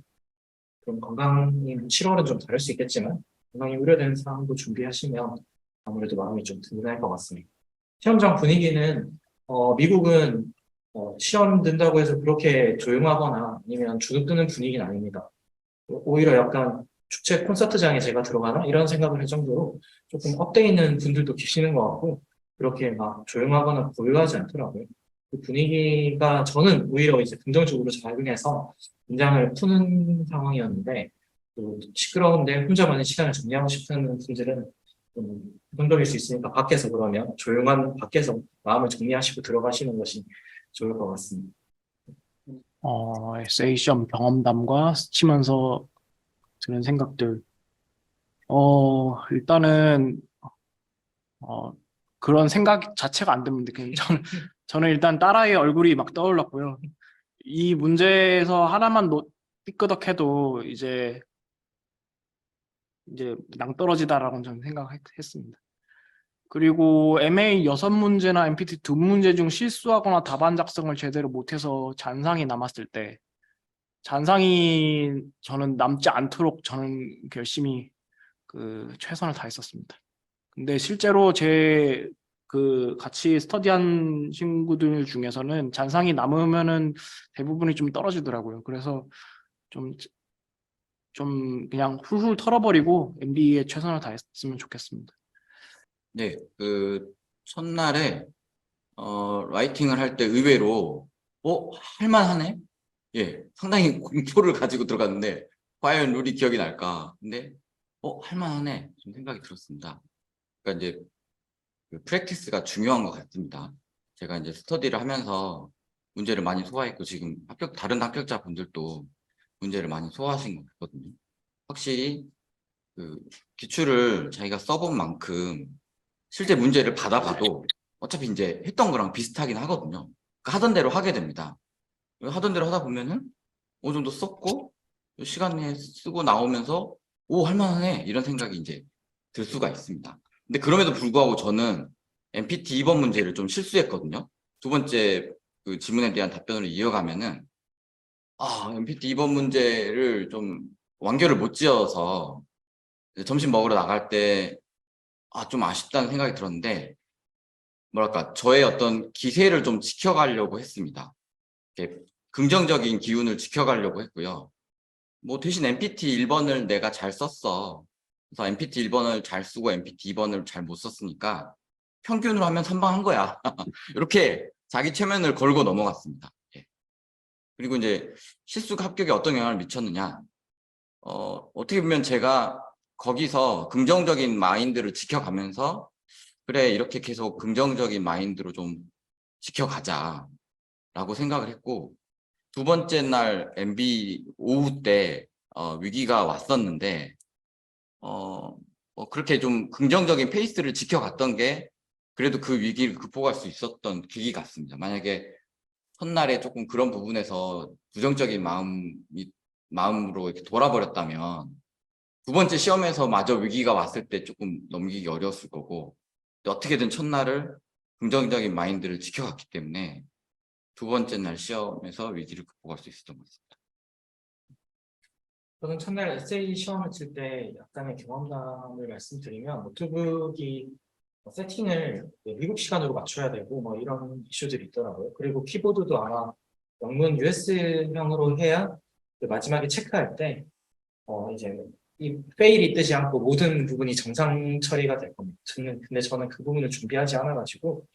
좀 건강이 7월은 좀 다를 수 있겠지만 건강이 우려되는 사항도 준비하시면 아무래도 마음이 좀 든든할 것 같습니다. 시험장 분위기는 미국은 시험 든다고 해서 그렇게 조용하거나 아니면 주눅 드는 분위기는 아닙니다. 오히려 약간 축제 콘서트장에 제가 들어가나 이런 생각을 할 정도로 조금 업돼 있는 분들도 계시는 것 같고 그렇게 막 조용하거나 고요하지 않더라고요. 그 분위기가 저는 오히려 이제 긍정적으로 작용해서 긴장을 푸는 상황이었는데 또 시끄러운데 혼자만의 시간을 정리하고 싶은 분들은 좀 부정적일 수 있으니까 밖에서 그러면 조용한 밖에서 마음을 정리하시고 들어가시는 것이 좋을 것 같습니다. 에세이 시험 경험담과 스치면서 드는 생각들. 일단은, 그런 생각 자체가 안 듭니다. 그냥 저는 일단 딸아이의 얼굴이 막 떠올랐고요. 이 문제에서 하나만 삐끄덕해도 이제 낭떠러지다라고 저는 생각했습니다. 그리고 MA 6문제나 MPT 2문제 중 실수하거나 답안 작성을 제대로 못해서 잔상이 남았을 때 잔상이 저는 남지 않도록 저는 열심히 최선을 다했었습니다. 근데 실제로 제 같이 스터디한 친구들 중에서는 잔상이 남으면은 대부분이 좀 떨어지더라고요. 그래서 좀 그냥 훌훌 털어버리고 MB에 최선을 다했으면 좋겠습니다. 네, 첫날에 라이팅을 할 때 의외로 할만하네? 예, 상당히 공포를 가지고 들어갔는데 과연 룰이 기억이 날까? 근데 할만하네 좀 생각이 들었습니다. 그러니까 이제 프랙티스가 중요한 것 같습니다. 제가 이제 스터디를 하면서 문제를 많이 소화했고 지금 다른 합격자분들도 문제를 많이 소화하신 것 같거든요. 확실히 기출을 자기가 써본 만큼 실제 문제를 받아봐도 어차피 이제 했던 거랑 비슷하긴 하거든요. 그러니까 하던 대로 하게 됩니다. 하던 대로 하다 보면은 어느 정도 썼고 시간에 쓰고 나오면서 할만하네 이런 생각이 이제 들 수가 있습니다. 근데 그럼에도 불구하고 저는 MPT 2번 문제를 좀 실수했거든요. 두 번째 질문에 대한 답변으로 이어가면은 MPT 2번 문제를 좀 완결을 못 지어서 점심 먹으러 나갈 때 좀 아쉽다는 생각이 들었는데 뭐랄까 저의 어떤 기세를 좀 지켜가려고 했습니다. 이렇게 긍정적인 기운을 지켜가려고 했고요. 뭐 대신 MPT 1번을 내가 잘 썼어. 그래서 MPT 1번을 잘 쓰고 MPT 2번을 잘 못 썼으니까 평균으로 하면 선방한 거야. 이렇게 자기 최면을 걸고 넘어갔습니다. 예. 그리고 이제 실수가 합격에 어떤 영향을 미쳤느냐. 어떻게 보면 제가 거기서 긍정적인 마인드를 지켜가면서 그래 이렇게 계속 긍정적인 마인드로 좀 지켜가자 라고 생각을 했고 두 번째 날 MB 오후 때 위기가 왔었는데 그렇게 좀 긍정적인 페이스를 지켜갔던 게 그래도 그 위기를 극복할 수 있었던 계기 같습니다. 만약에 첫날에 조금 그런 부분에서 부정적인 마음으로 이렇게 돌아버렸다면 두 번째 시험에서 마저 위기가 왔을 때 조금 넘기기 어려웠을 거고 또 어떻게든 첫날을 긍정적인 마인드를 지켜갔기 때문에 두 번째 날 시험에서 위기를 극복할 수 있었던 것 같습니다. 저는 첫날 에세이 시험을 칠 때 약간의 경험담을 말씀드리면 노트북이 세팅을 미국 시간으로 맞춰야 되고 뭐 이런 이슈들이 있더라고요. 그리고 키보드도 아마 영문 US형으로 해야 마지막에 체크할 때 이제 이 페일이 뜨지 않고 모든 부분이 정상 처리가 될 겁니다. 근데 저는 그 부분을 준비하지 않아가지고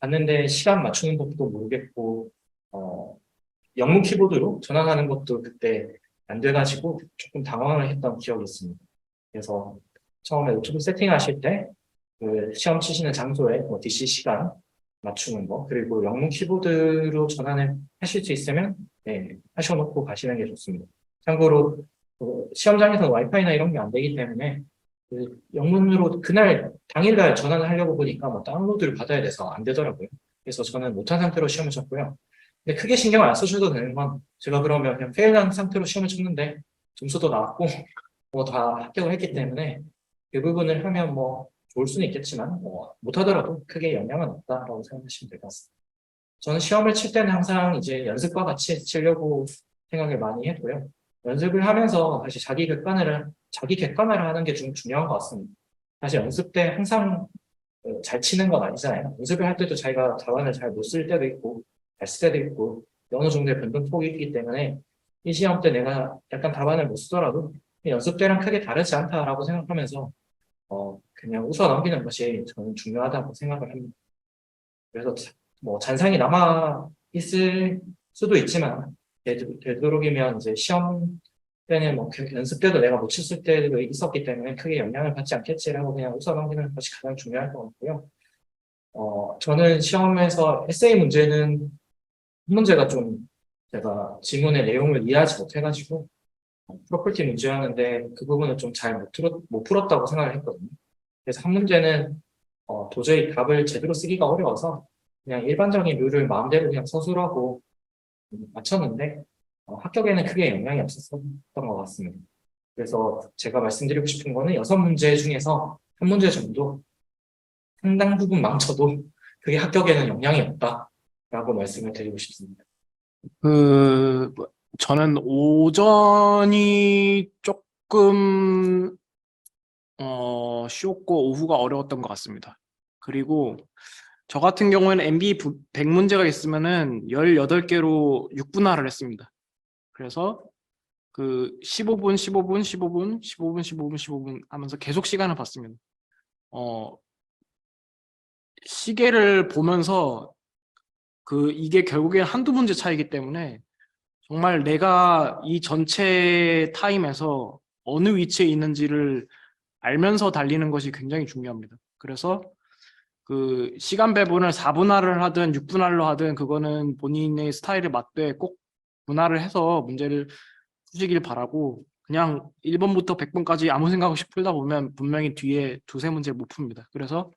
봤는데 시간 맞추는 법도 모르겠고 영문 키보드로 전환하는 것도 그때 안 돼가지고 조금 당황을 했던 기억이 있습니다. 그래서 처음에 노트북 세팅하실 때 그 시험 치시는 장소에 DC 시간 맞추는 거, 그리고 영문 키보드로 전환을 하실 수 있으면 네, 하셔놓고 가시는 게 좋습니다. 참고로 시험장에서는 와이파이나 이런 게 안 되기 때문에 그 영문으로 그날 당일날 전환을 하려고 보니까 뭐 다운로드를 받아야 돼서 안 되더라고요. 그래서 저는 못한 상태로 시험을 쳤고요. 근데 크게 신경을 안 써주셔도 되는 건 제가 그러면 그냥 페일한 상태로 시험을 쳤는데 점수도 나왔고 뭐 다 합격을 했기 때문에 그 부분을 하면 뭐 좋을 수는 있겠지만 뭐 못하더라도 크게 영향은 없다라고 생각하시면 될 것 같습니다. 저는 시험을 칠 때는 항상 이제 연습과 같이 치려고 생각을 많이 했고요. 연습을 하면서 사실 자기 객관화를 하는 게 좀 중요한 것 같습니다. 사실 연습 때 항상 잘 치는 건 아니잖아요. 연습을 할 때도 자기가 답안을 잘 못 쓸 때도 있고, 잘 쓸 때도 있고, 어느 정도의 변동폭이 있기 때문에 이 시험 때 내가 약간 답안을 못 쓰더라도 연습 때랑 크게 다르지 않다라고 생각하면서 그냥 웃어 넘기는 것이 저는 중요하다고 생각을 합니다. 그래서 뭐 잔상이 남아 있을 수도 있지만 되도록이면 이제 시험 때는 뭐 연습 때도 내가 못 쳤을 때도 있었기 때문에 크게 영향을 받지 않겠지라고 그냥 웃어 넘기는 것이 가장 중요할 것 같고요. 저는 시험에서 에세이 문제는 한 문제가 좀 제가 지문의 내용을 이해하지 못해가지고 프로퍼티 문제였는데 그 부분을 좀 잘 못 풀었다고 생각을 했거든요. 그래서 한 문제는 도저히 답을 제대로 쓰기가 어려워서 그냥 일반적인 룰을 마음대로 그냥 서술하고 맞췄는데 합격에는 크게 영향이 없었던 것 같습니다. 그래서 제가 말씀드리고 싶은 거는 6문제 중에서 한 문제 정도 상당 부분 망쳐도 그게 합격에는 영향이 없다라고 말씀을 드리고 싶습니다. 저는 오전이 조금 쉬웠고 오후가 어려웠던 것 같습니다. 그리고 저 같은 경우에는 MB 100문제가 있으면은 18개로 6분할을 했습니다. 그래서 그 15분, 15분, 15분, 15분, 15분, 15분 하면서 계속 시간을 봤습니다. 시계를 보면서 이게 결국엔 한두 문제 차이기 때문에 정말 내가 이 전체 타임에서 어느 위치에 있는지를 알면서 달리는 것이 굉장히 중요합니다. 그래서 그 시간 배분을 4분할을 하든 6분할로 하든 그거는 본인의 스타일에 맞게 꼭 분할을 해서 문제를 푸시길 바라고 그냥 1번부터 100번까지 아무 생각 없이 풀다 보면 분명히 뒤에 두세 문제를 못 풉니다. 그래서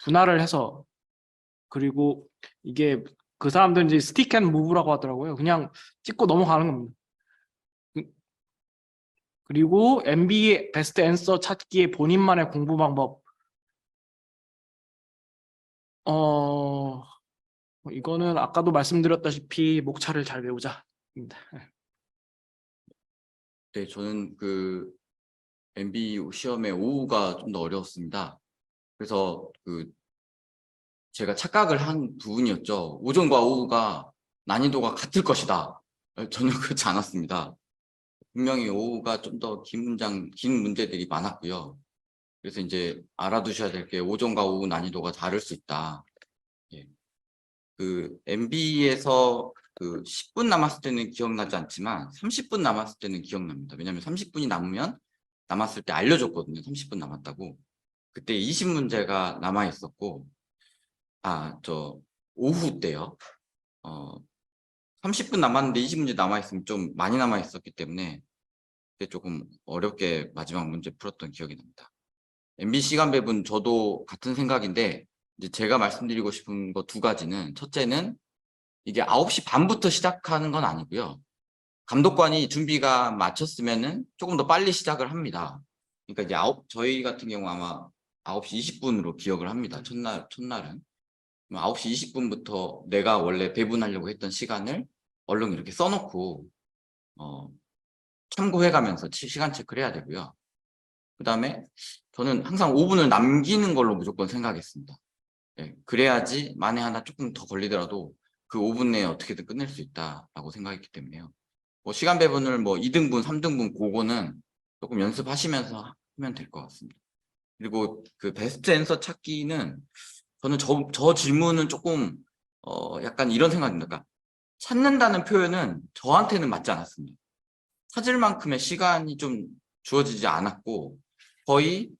분할을 해서 그리고 이게 그 사람들은 이제 스틱 앤 무브라고 하더라고요. 그냥 찍고 넘어가는 겁니다. 그리고 MB 베스트 앤서 찾기의 본인만의 공부 방법. 이거는 아까도 말씀드렸다시피 목차를 잘 외우자입니다. 네, 저는 그 MB 시험의 오후가 좀 더 어려웠습니다. 그래서 제가 착각을 한 부분이었죠. 오전과 오후가 난이도가 같을 것이다. 전혀 그렇지 않았습니다. 분명히 오후가 좀 더 긴 문제들이 많았고요. 그래서 이제 알아두셔야 될 게 오전과 오후 난이도가 다를 수 있다. 예. 그 MB에서 10분 남았을 때는 기억나지 않지만 30분 남았을 때는 기억납니다. 왜냐하면 30분이 남았을 때 알려줬거든요. 30분 남았다고. 그때 20문제가 남아 있었고, 오후 때요. 30분 남았는데 20문제 남아 있으면 좀 많이 남아 있었기 때문에 그때 조금 어렵게 마지막 문제 풀었던 기억이 납니다. MB 시간 배분 저도 같은 생각인데 이제 제가 말씀드리고 싶은 거 두 가지는 첫째는 이게 9시 반부터 시작하는 건 아니고요. 감독관이 준비가 마쳤으면은 조금 더 빨리 시작을 합니다. 그러니까 이제 저희 같은 경우 아마 9시 20분으로 기억을 합니다. 첫날은. 9시 20분부터 내가 원래 배분하려고 했던 시간을 얼른 이렇게 써놓고 참고해가면서 시간 체크를 해야 되고요. 그 다음에 저는 항상 5분을 남기는 걸로 무조건 생각했습니다. 예, 그래야지 만에 하나 조금 더 걸리더라도 그 5분 내에 어떻게든 끝낼 수 있다라고 생각했기 때문에요. 시간 배분을 2등분, 3등분 그거는 조금 연습하시면서 하면 될 것 같습니다. 그리고 그 베스트 앤서 찾기는 저는 저 질문은 조금 약간 이런 생각입니다. 그러니까 찾는다는 표현은 저한테는 맞지 않았습니다. 찾을 만큼의 시간이 좀 주어지지 않았고 거의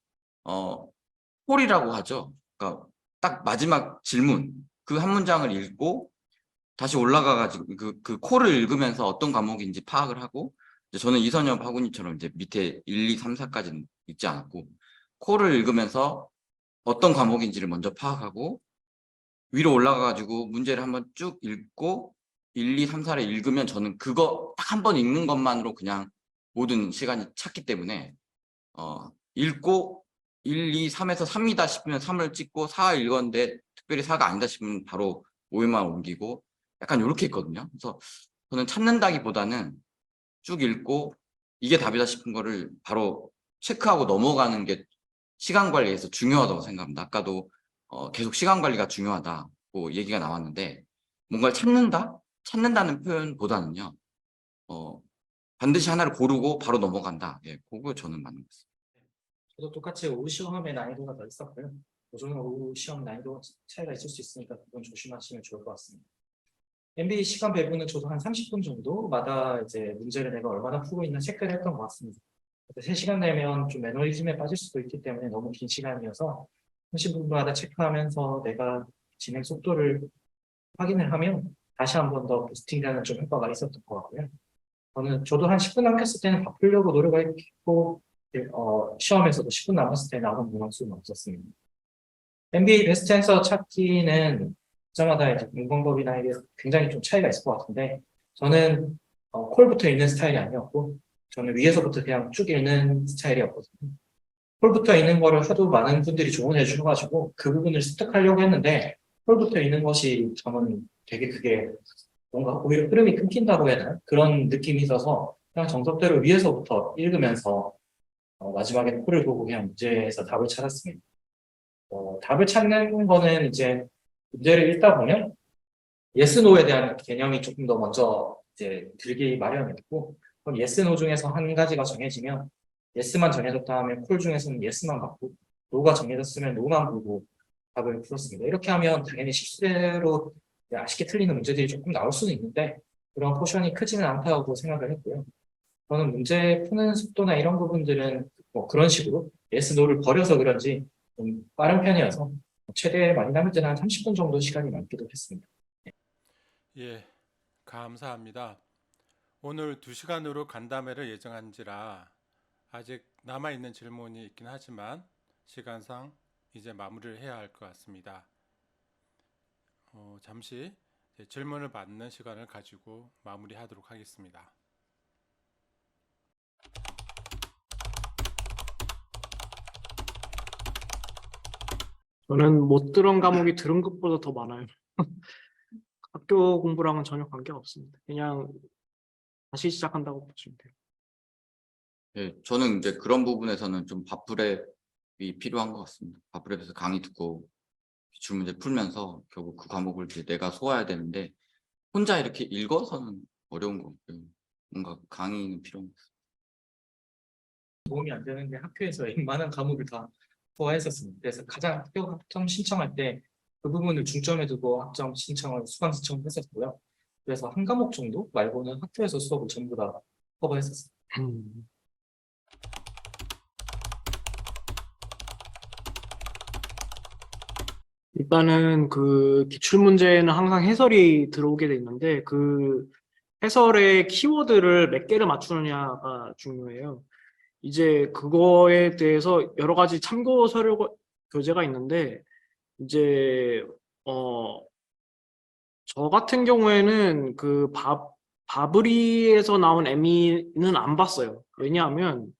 홀이라고 하죠. 그러니까 딱 마지막 질문 그 한 문장을 읽고 다시 올라가가지고 그 콜을 읽으면서 어떤 과목인지 파악을 하고 이제 저는 이선엽 학우님처럼 이제 밑에 1, 2, 3, 4까지는 읽지 않았고 콜을 읽으면서 어떤 과목인지를 먼저 파악하고 위로 올라가가지고 문제를 한번 쭉 읽고 1, 2, 3, 4를 읽으면 저는 그거 딱 한 번 읽는 것만으로 그냥 모든 시간이 찼기 때문에 읽고 1, 2, 3에서 3이다 싶으면 3을 찍고 4 읽었는데 특별히 4가 아니다 싶으면 바로 5에만 옮기고 약간 이렇게 있거든요. 그래서 저는 찾는다기보다는 쭉 읽고 이게 답이다 싶은 거를 바로 체크하고 넘어가는 게 시간 관리에서 중요하다고 생각합니다. 아까도 계속 시간 관리가 중요하다고 얘기가 나왔는데 뭔가를 찾는다는 표현보다는요. 반드시 하나를 고르고 바로 넘어간다. 예, 그거 저는 맞는 것 같습니다. 저도 똑같이 오후 시험의 난이도가 더 있었고요. 요즘은 오후 시험 난이도 차이가 있을 수 있으니까 그건 조심하시면 좋을 것 같습니다. MBA 시간 배분은 저도 한 30분 정도마다 이제 문제를 내가 얼마나 풀고 있나 체크를 했던 것 같습니다. 3시간 내면 좀 매너리즘에 빠질 수도 있기 때문에 너무 긴 시간이어서 30분마다 체크하면서 내가 진행 속도를 확인을 하면 다시 한 번 더 부스팅되는 좀 효과가 있었던 것 같고요. 저도 한 10분 남겼을 때는 바꾸려고 노력했고 시험에서도 10분 남았을 때 나오는 문항수는 없었습니다. MBA 베스트 앤서 찾기는 저마다 이제 공부방법이나 이게 굉장히 좀 차이가 있을 것 같은데 저는 콜부터 읽는 스타일이 아니었고 저는 위에서부터 그냥 쭉 읽는 스타일이었거든요. 콜부터 읽는 거를 하도 많은 분들이 조언해 주셔가지고 그 부분을 습득하려고 했는데 콜부터 읽는 것이 저는 되게 그게 뭔가 오히려 흐름이 끊긴다고 해야 되나? 그런 느낌이 있어서 그냥 정석대로 위에서부터 읽으면서 마지막에 콜을 보고 그냥 문제에서 답을 찾았습니다. 답을 찾는 거는 이제 문제를 읽다 보면 yes, no에 대한 개념이 조금 더 먼저 이제 들기 마련이었고 그럼 yes, no 중에서 한 가지가 정해지면 yes만 정해졌다 하면 콜 중에서는 yes만 받고 no가 정해졌으면 no만 보고 답을 풀었습니다. 이렇게 하면 당연히 실수대로 아쉽게 틀리는 문제들이 조금 나올 수는 있는데 그런 포션이 크지는 않다고 생각을 했고요. 저는 문제 푸는 속도나 이런 부분들은 뭐 그런 식으로 yes, no를 버려서 그런지 좀 빠른 편이어서 최대 많이 남을 때는 한 30분 정도 시간이 남기도 했습니다. 예, 감사합니다. 오늘 2시간으로 간담회를 예정한지라 아직 남아있는 질문이 있긴 하지만 시간상 이제 마무리를 해야 할 것 같습니다. 잠시 질문을 받는 시간을 가지고 마무리하도록 하겠습니다. 저는 못 들은 과목이 들은 것보다 더 많아요. 학교 공부랑은 전혀 관계가 없습니다. 그냥 다시 시작한다고 보시면 돼요. 예, 저는 이제 그런 부분에서는 좀 밥프랩이 필요한 것 같습니다. 밥프랩에서 강의 듣고 기출문제 풀면서 결국 그 과목을 이제 내가 소화해야 되는데 혼자 이렇게 읽어서는 어려운 것 같고요. 뭔가 강의는 필요한 것 같습니다. 도움이 안 되는데 학교에서 웬만한 과목을 다 소화했었습니다. 그래서 가장 학교 학점 신청할 때 그 부분을 중점에 두고 학점 신청을 수강 신청을 했었고요. 그래서 한 과목 정도 말고는 학교에서 수업을 전부 다 커버했었습니다. 일단은 그 기출 문제는 항상 해설이 들어오게 돼 있는데 그 해설의 키워드를 몇 개를 맞추느냐가 중요해요. 이제 그거에 대해서 여러 가지 참고 서류 교재가 있는데 이제 저 같은 경우에는 그 바브리에서 나온 애미는 안 봤어요. 왜냐하면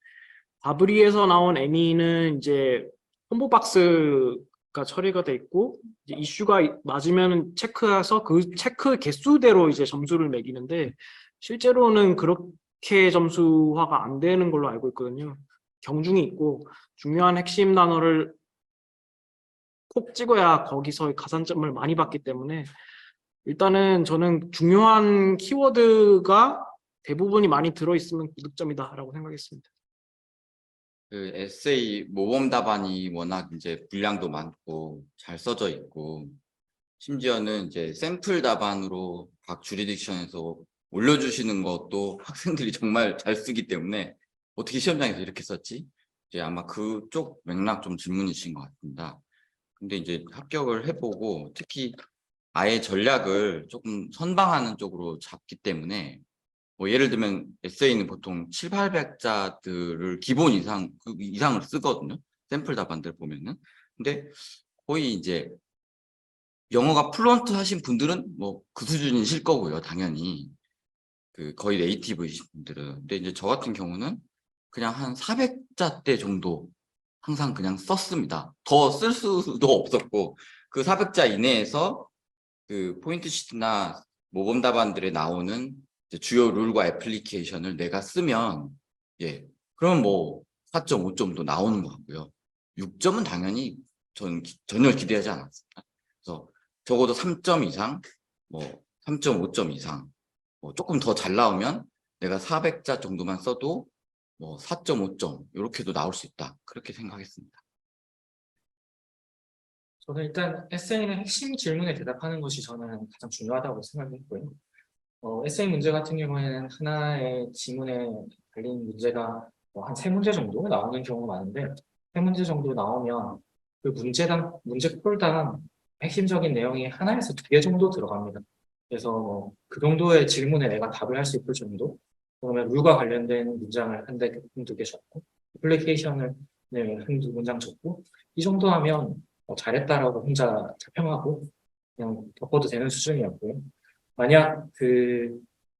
바브리에서 나온 애미는 이제 콤보박스가 처리가 돼 있고 이제 이슈가 맞으면 체크해서 그 체크 개수대로 이제 점수를 매기는데 실제로는 그렇게 점수화가 안 되는 걸로 알고 있거든요. 경중이 있고 중요한 핵심 단어를 콕 찍어야 거기서 가산점을 많이 받기 때문에 일단은 저는 중요한 키워드가 대부분이 많이 들어있으면 고득점이다라고 생각했습니다. 그 에세이 모범 답안이 워낙 이제 분량도 많고 잘 써져 있고 심지어는 이제 샘플 답안으로 각 주리딕션에서 올려주시는 것도 학생들이 정말 잘 쓰기 때문에 어떻게 시험장에서 이렇게 썼지? 이제 아마 그쪽 맥락 좀 질문이신 것 같습니다. 근데 이제 합격을 해보고 특히 아예 전략을 조금 선방하는 쪽으로 잡기 때문에 뭐 예를 들면 에세이는 보통 7, 800자들을 기본 이상 그 이상을 쓰거든요. 샘플 답안들 보면은. 근데 거의 이제 영어가 플루언트 하신 분들은 뭐 그 수준이실 거고요, 당연히. 그 거의 네이티브이신 분들은. 근데 이제 저 같은 경우는 그냥 한 400자대 정도 항상 그냥 썼습니다. 더 쓸 수도 없었고 그 400자 이내에서 그 포인트 시트나 모범 답안들에 나오는 이제 주요 룰과 애플리케이션을 내가 쓰면 예 그럼 뭐 4.5점도 나오는 것 같고요. 6점은 당연히 저는 전혀 기대하지 않았습니다. 그래서 적어도 3점 이상, 뭐 3.5점 이상, 뭐 조금 더 잘 나오면 내가 400자 정도만 써도 뭐 4.5점 이렇게도 나올 수 있다. 그렇게 생각했습니다. 저는 일단 에세이는 핵심 질문에 대답하는 것이 저는 가장 중요하다고 생각했고요. 에세이 문제 같은 경우에는 하나의 지문에 달린 문제가 한 세 문제 정도 나오는 경우가 많은데, 세 문제 정도 나오면 그 문제 꼴당 핵심적인 내용이 하나에서 두 개 정도 들어갑니다. 그래서 그 정도의 질문에 내가 답을 할 수 있을 정도, 그러면 룰과 관련된 문장을 한두 개 적고, 애플리케이션을 한두 문장 적고, 이 정도 하면 잘했다라고 혼자 자평하고 그냥 겪어도 되는 수준이었고요. 만약 그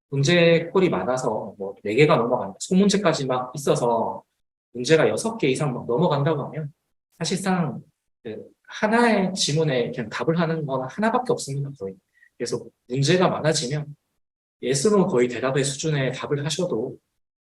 문제 꼴이 많아서 뭐 4개가 넘어간다, 소문제까지 막 있어서 문제가 6개 이상 막 넘어간다고 하면 사실상 그 하나의 지문에 그냥 답을 하는 건 하나밖에 없습니다, 거의. 그래서 문제가 많아지면 예스는 거의 대답의 수준의 답을 하셔도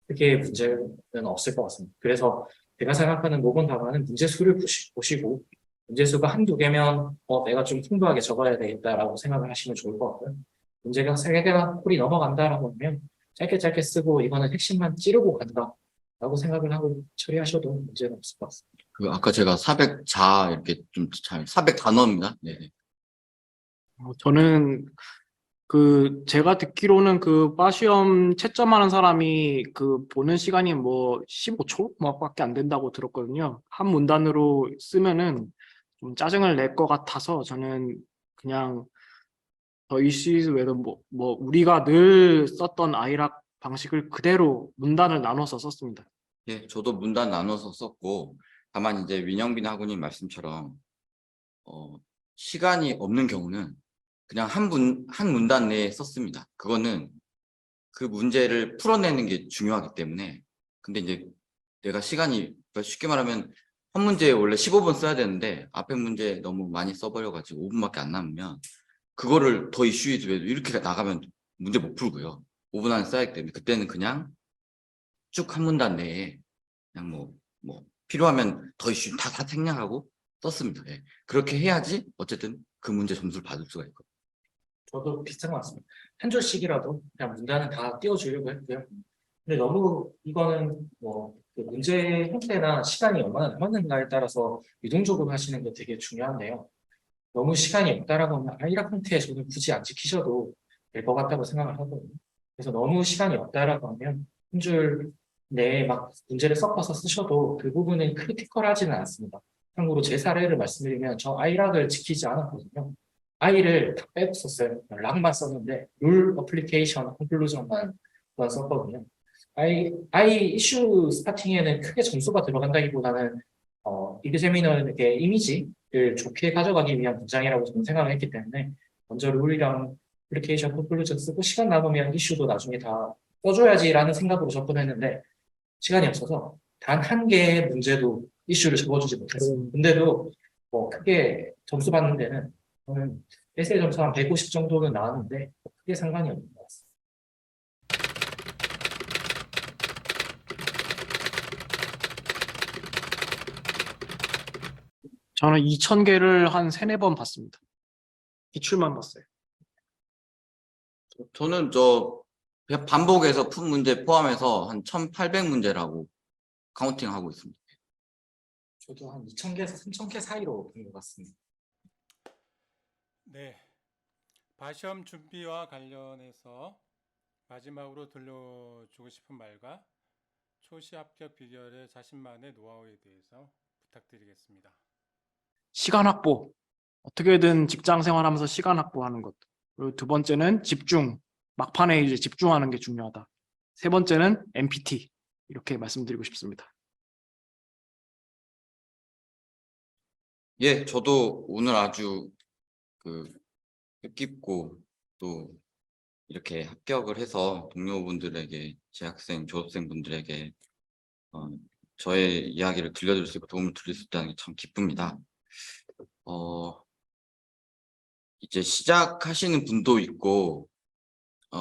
크게 문제는 없을 것 같습니다. 그래서 제가 생각하는 모범 답안은 문제 수를 보시고 문제 수가 한두 개면 내가 좀 풍부하게 적어야 되겠다라고 생각을 하시면 좋을 것 같고요. 문제가 3개가 꼴이 넘어간다라고 하면 짧게 짧게 쓰고 이거는 핵심만 찌르고 간다라고 생각을 하고 처리하셔도 문제는 없을 것 같습니다. 그 아까 제가 400자 이렇게 좀 잘 400단어입니다. 네. 저는 그 제가 듣기로는 그 빠시험 채점하는 사람이 그 보는 시간이 뭐 15초 뭐밖에 안 된다고 들었거든요. 한 문단으로 쓰면은 좀 짜증을 낼 것 같아서 저는 그냥 더 이슈 외에도 뭐 우리가 늘 썼던 아이락 방식을 그대로 문단을 나눠서 썼습니다. 예, 저도 문단 나눠서 썼고 다만 이제 민영빈 학우님 말씀처럼 시간이 없는 경우는 그냥 한 문단 내에 썼습니다. 그거는 그 문제를 풀어내는 게 중요하기 때문에. 근데 이제 내가 시간이 그러니까 쉽게 말하면 한 문제에 원래 15분 써야 되는데 앞에 문제 너무 많이 써버려가지고 5분밖에 안 남으면 그거를 더 이슈에도 이렇게 나가면 문제 못 풀고요. 5분 안에 써야 하기 때문에 그때는 그냥 쭉 한 문단 내에 그냥 뭐 필요하면 더 이슈 다 생략하고 썼습니다. 예. 그렇게 해야지 어쨌든 그 문제 점수를 받을 수가 있고. 저도 비슷한 것 같습니다. 한 줄씩이라도 그냥 문단은 다 띄워주려고 했고요. 근데 너무 이거는 그 문제 형태나 시간이 얼마나 남았는가에 따라서 유동적으로 하시는 게 되게 중요한데요. 너무 시간이 없다라고 하면 아이락 형태에 저는 굳이 안 지키셔도 될 것 같다고 생각을 하거든요. 그래서 너무 시간이 없다라고 하면 한 줄 내에 막 문제를 섞어서 쓰셔도 그 부분은 크리티컬하지는 않습니다. 참고로 제 사례를 말씀드리면 저 아이락을 지키지 않았거든요. 아이를 다 빼고 썼어요. 락만 썼는데 룰 어플리케이션 콘클루전만 썼거든요. 아이 이슈 스타팅에는 크게 점수가 들어간다기보다는 이그제미너에게 이미지를 좋게 가져가기 위한 문장이라고 저는 생각을 했기 때문에 먼저 룰이랑 어플리케이션 콘클루전 쓰고 시간 남으면 이슈도 나중에 다 써줘야지라는 생각으로 접근했는데 시간이 없어서 단 한 개의 문제도 이슈를 적어주지 못했어요. 근데도 크게 점수 받는 데는 저는 에세이 점수 한 150 정도는 나왔는데 크게 상관이 없는 것 같습니다. 저는 2,000개를 한 3-4번 봤습니다. 기출만 봤어요. 저는 반복해서 푼 문제 포함해서 한 1,800문제라고 카운팅하고 있습니다. 저도 한 2,000개에서 3,000개 사이로 본 것 같습니다. 네, 바시험 준비와 관련해서 마지막으로 들려주고 싶은 말과 초시 합격 비결의 자신만의 노하우에 대해서 부탁드리겠습니다. 시간 확보. 어떻게든 직장 생활하면서 시간 확보하는 것. 그리고 두 번째는 집중. 막판에 이제 집중하는 게 중요하다. 세 번째는 MPT. 이렇게 말씀드리고 싶습니다. 예, 저도 오늘 아주 그 뜻깊고 또 이렇게 합격을 해서 동료분들에게, 재학생, 졸업생분들에게 저의 이야기를 들려줄 수 있고 도움을 드릴 수 있다는 게 참 기쁩니다. 이제 시작하시는 분도 있고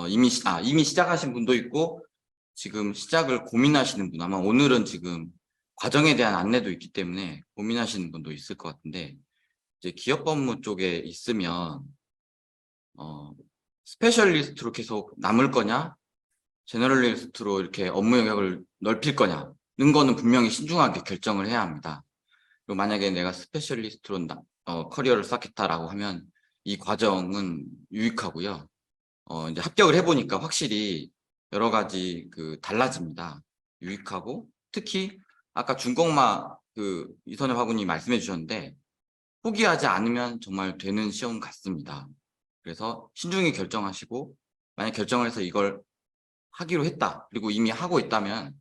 이미 시작하신 분도 있고 지금 시작을 고민하시는 분, 아마 오늘은 지금 과정에 대한 안내도 있기 때문에 고민하시는 분도 있을 것 같은데, 이제 기업 법무 쪽에 있으면 스페셜리스트로 계속 남을 거냐, 제너럴리스트로 이렇게 업무 영역을 넓힐 거냐는 거는 분명히 신중하게 결정을 해야 합니다. 그리고 만약에 내가 스페셜리스트로 커리어를 쌓겠다라고 하면 이 과정은 유익하고요. 이제 합격을 해보니까 확실히 여러 가지 달라집니다. 유익하고, 특히 아까 중공마 이선엽 학우님이 말씀해 주셨는데, 포기하지 않으면 정말 되는 시험 같습니다. 그래서 신중히 결정하시고, 만약 결정을 해서 이걸 하기로 했다, 그리고 이미 하고 있다면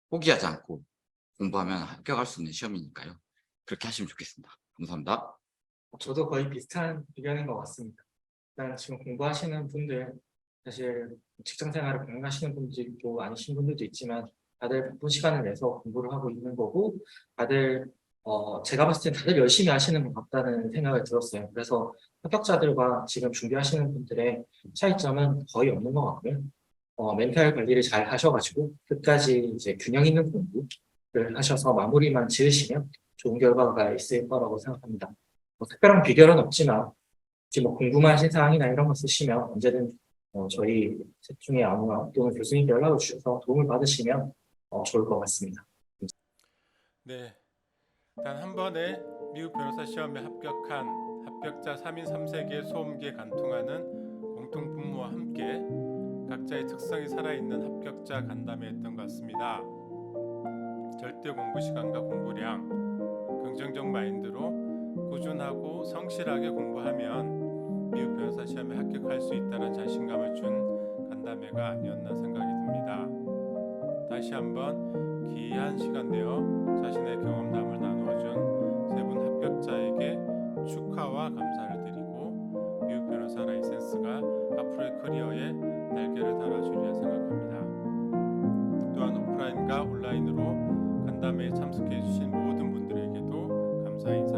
포기하지 않고 공부하면 합격할 수 있는 시험이니까요. 그렇게 하시면 좋겠습니다. 감사합니다. 저도 거의 비슷한 의견인 것 같습니다. 일단 지금 공부하시는 분들, 사실 직장 생활을 병행하시는 분들도 아니신 분들도 있지만 다들 바쁜 시간을 내서 공부를 하고 있는 거고, 다들 제가 봤을 땐 다들 열심히 하시는 것 같다는 생각을 들었어요. 그래서 합격자들과 지금 준비하시는 분들의 차이점은 거의 없는 것 같고요. 멘탈 관리를 잘 하셔가지고 끝까지 이제 균형 있는 공부를 하셔서 마무리만 지으시면 좋은 결과가 있을 거라고 생각합니다. 특별한 비결은 없지만 혹시 궁금하신 사항이나 이런 거 있으시면 언제든 저희 셋 중에 아무나 또는 교수님께 연락을 주셔서 도움을 받으시면 좋을 것 같습니다. 네, 단 한 번에 미국 변호사 시험에 합격한 합격자 3인 3색의 소음기에 간통하는 공통분모와 함께 각자의 특성이 살아있는 합격자 간담회였던 것 같습니다. 절대 공부 시간과 공부량, 긍정적 마인드로 꾸준하고 성실하게 공부하면 미국 변호사 시험에 합격할 수 있다는 자신감을 준 간담회가 아니었나 생각이 듭니다. 다시 한번 귀한 시간 내어 자신의 경험담을 나누어준 세 분 합격자에게 축하와 감사를 드리고 미국 변호사 라이센스가 앞으로의 커리어에 날개를 달아주리라 생각합니다. 또한 오프라인과 온라인으로 간담회에 참석해 주신 모든 분들에게도 감사 인사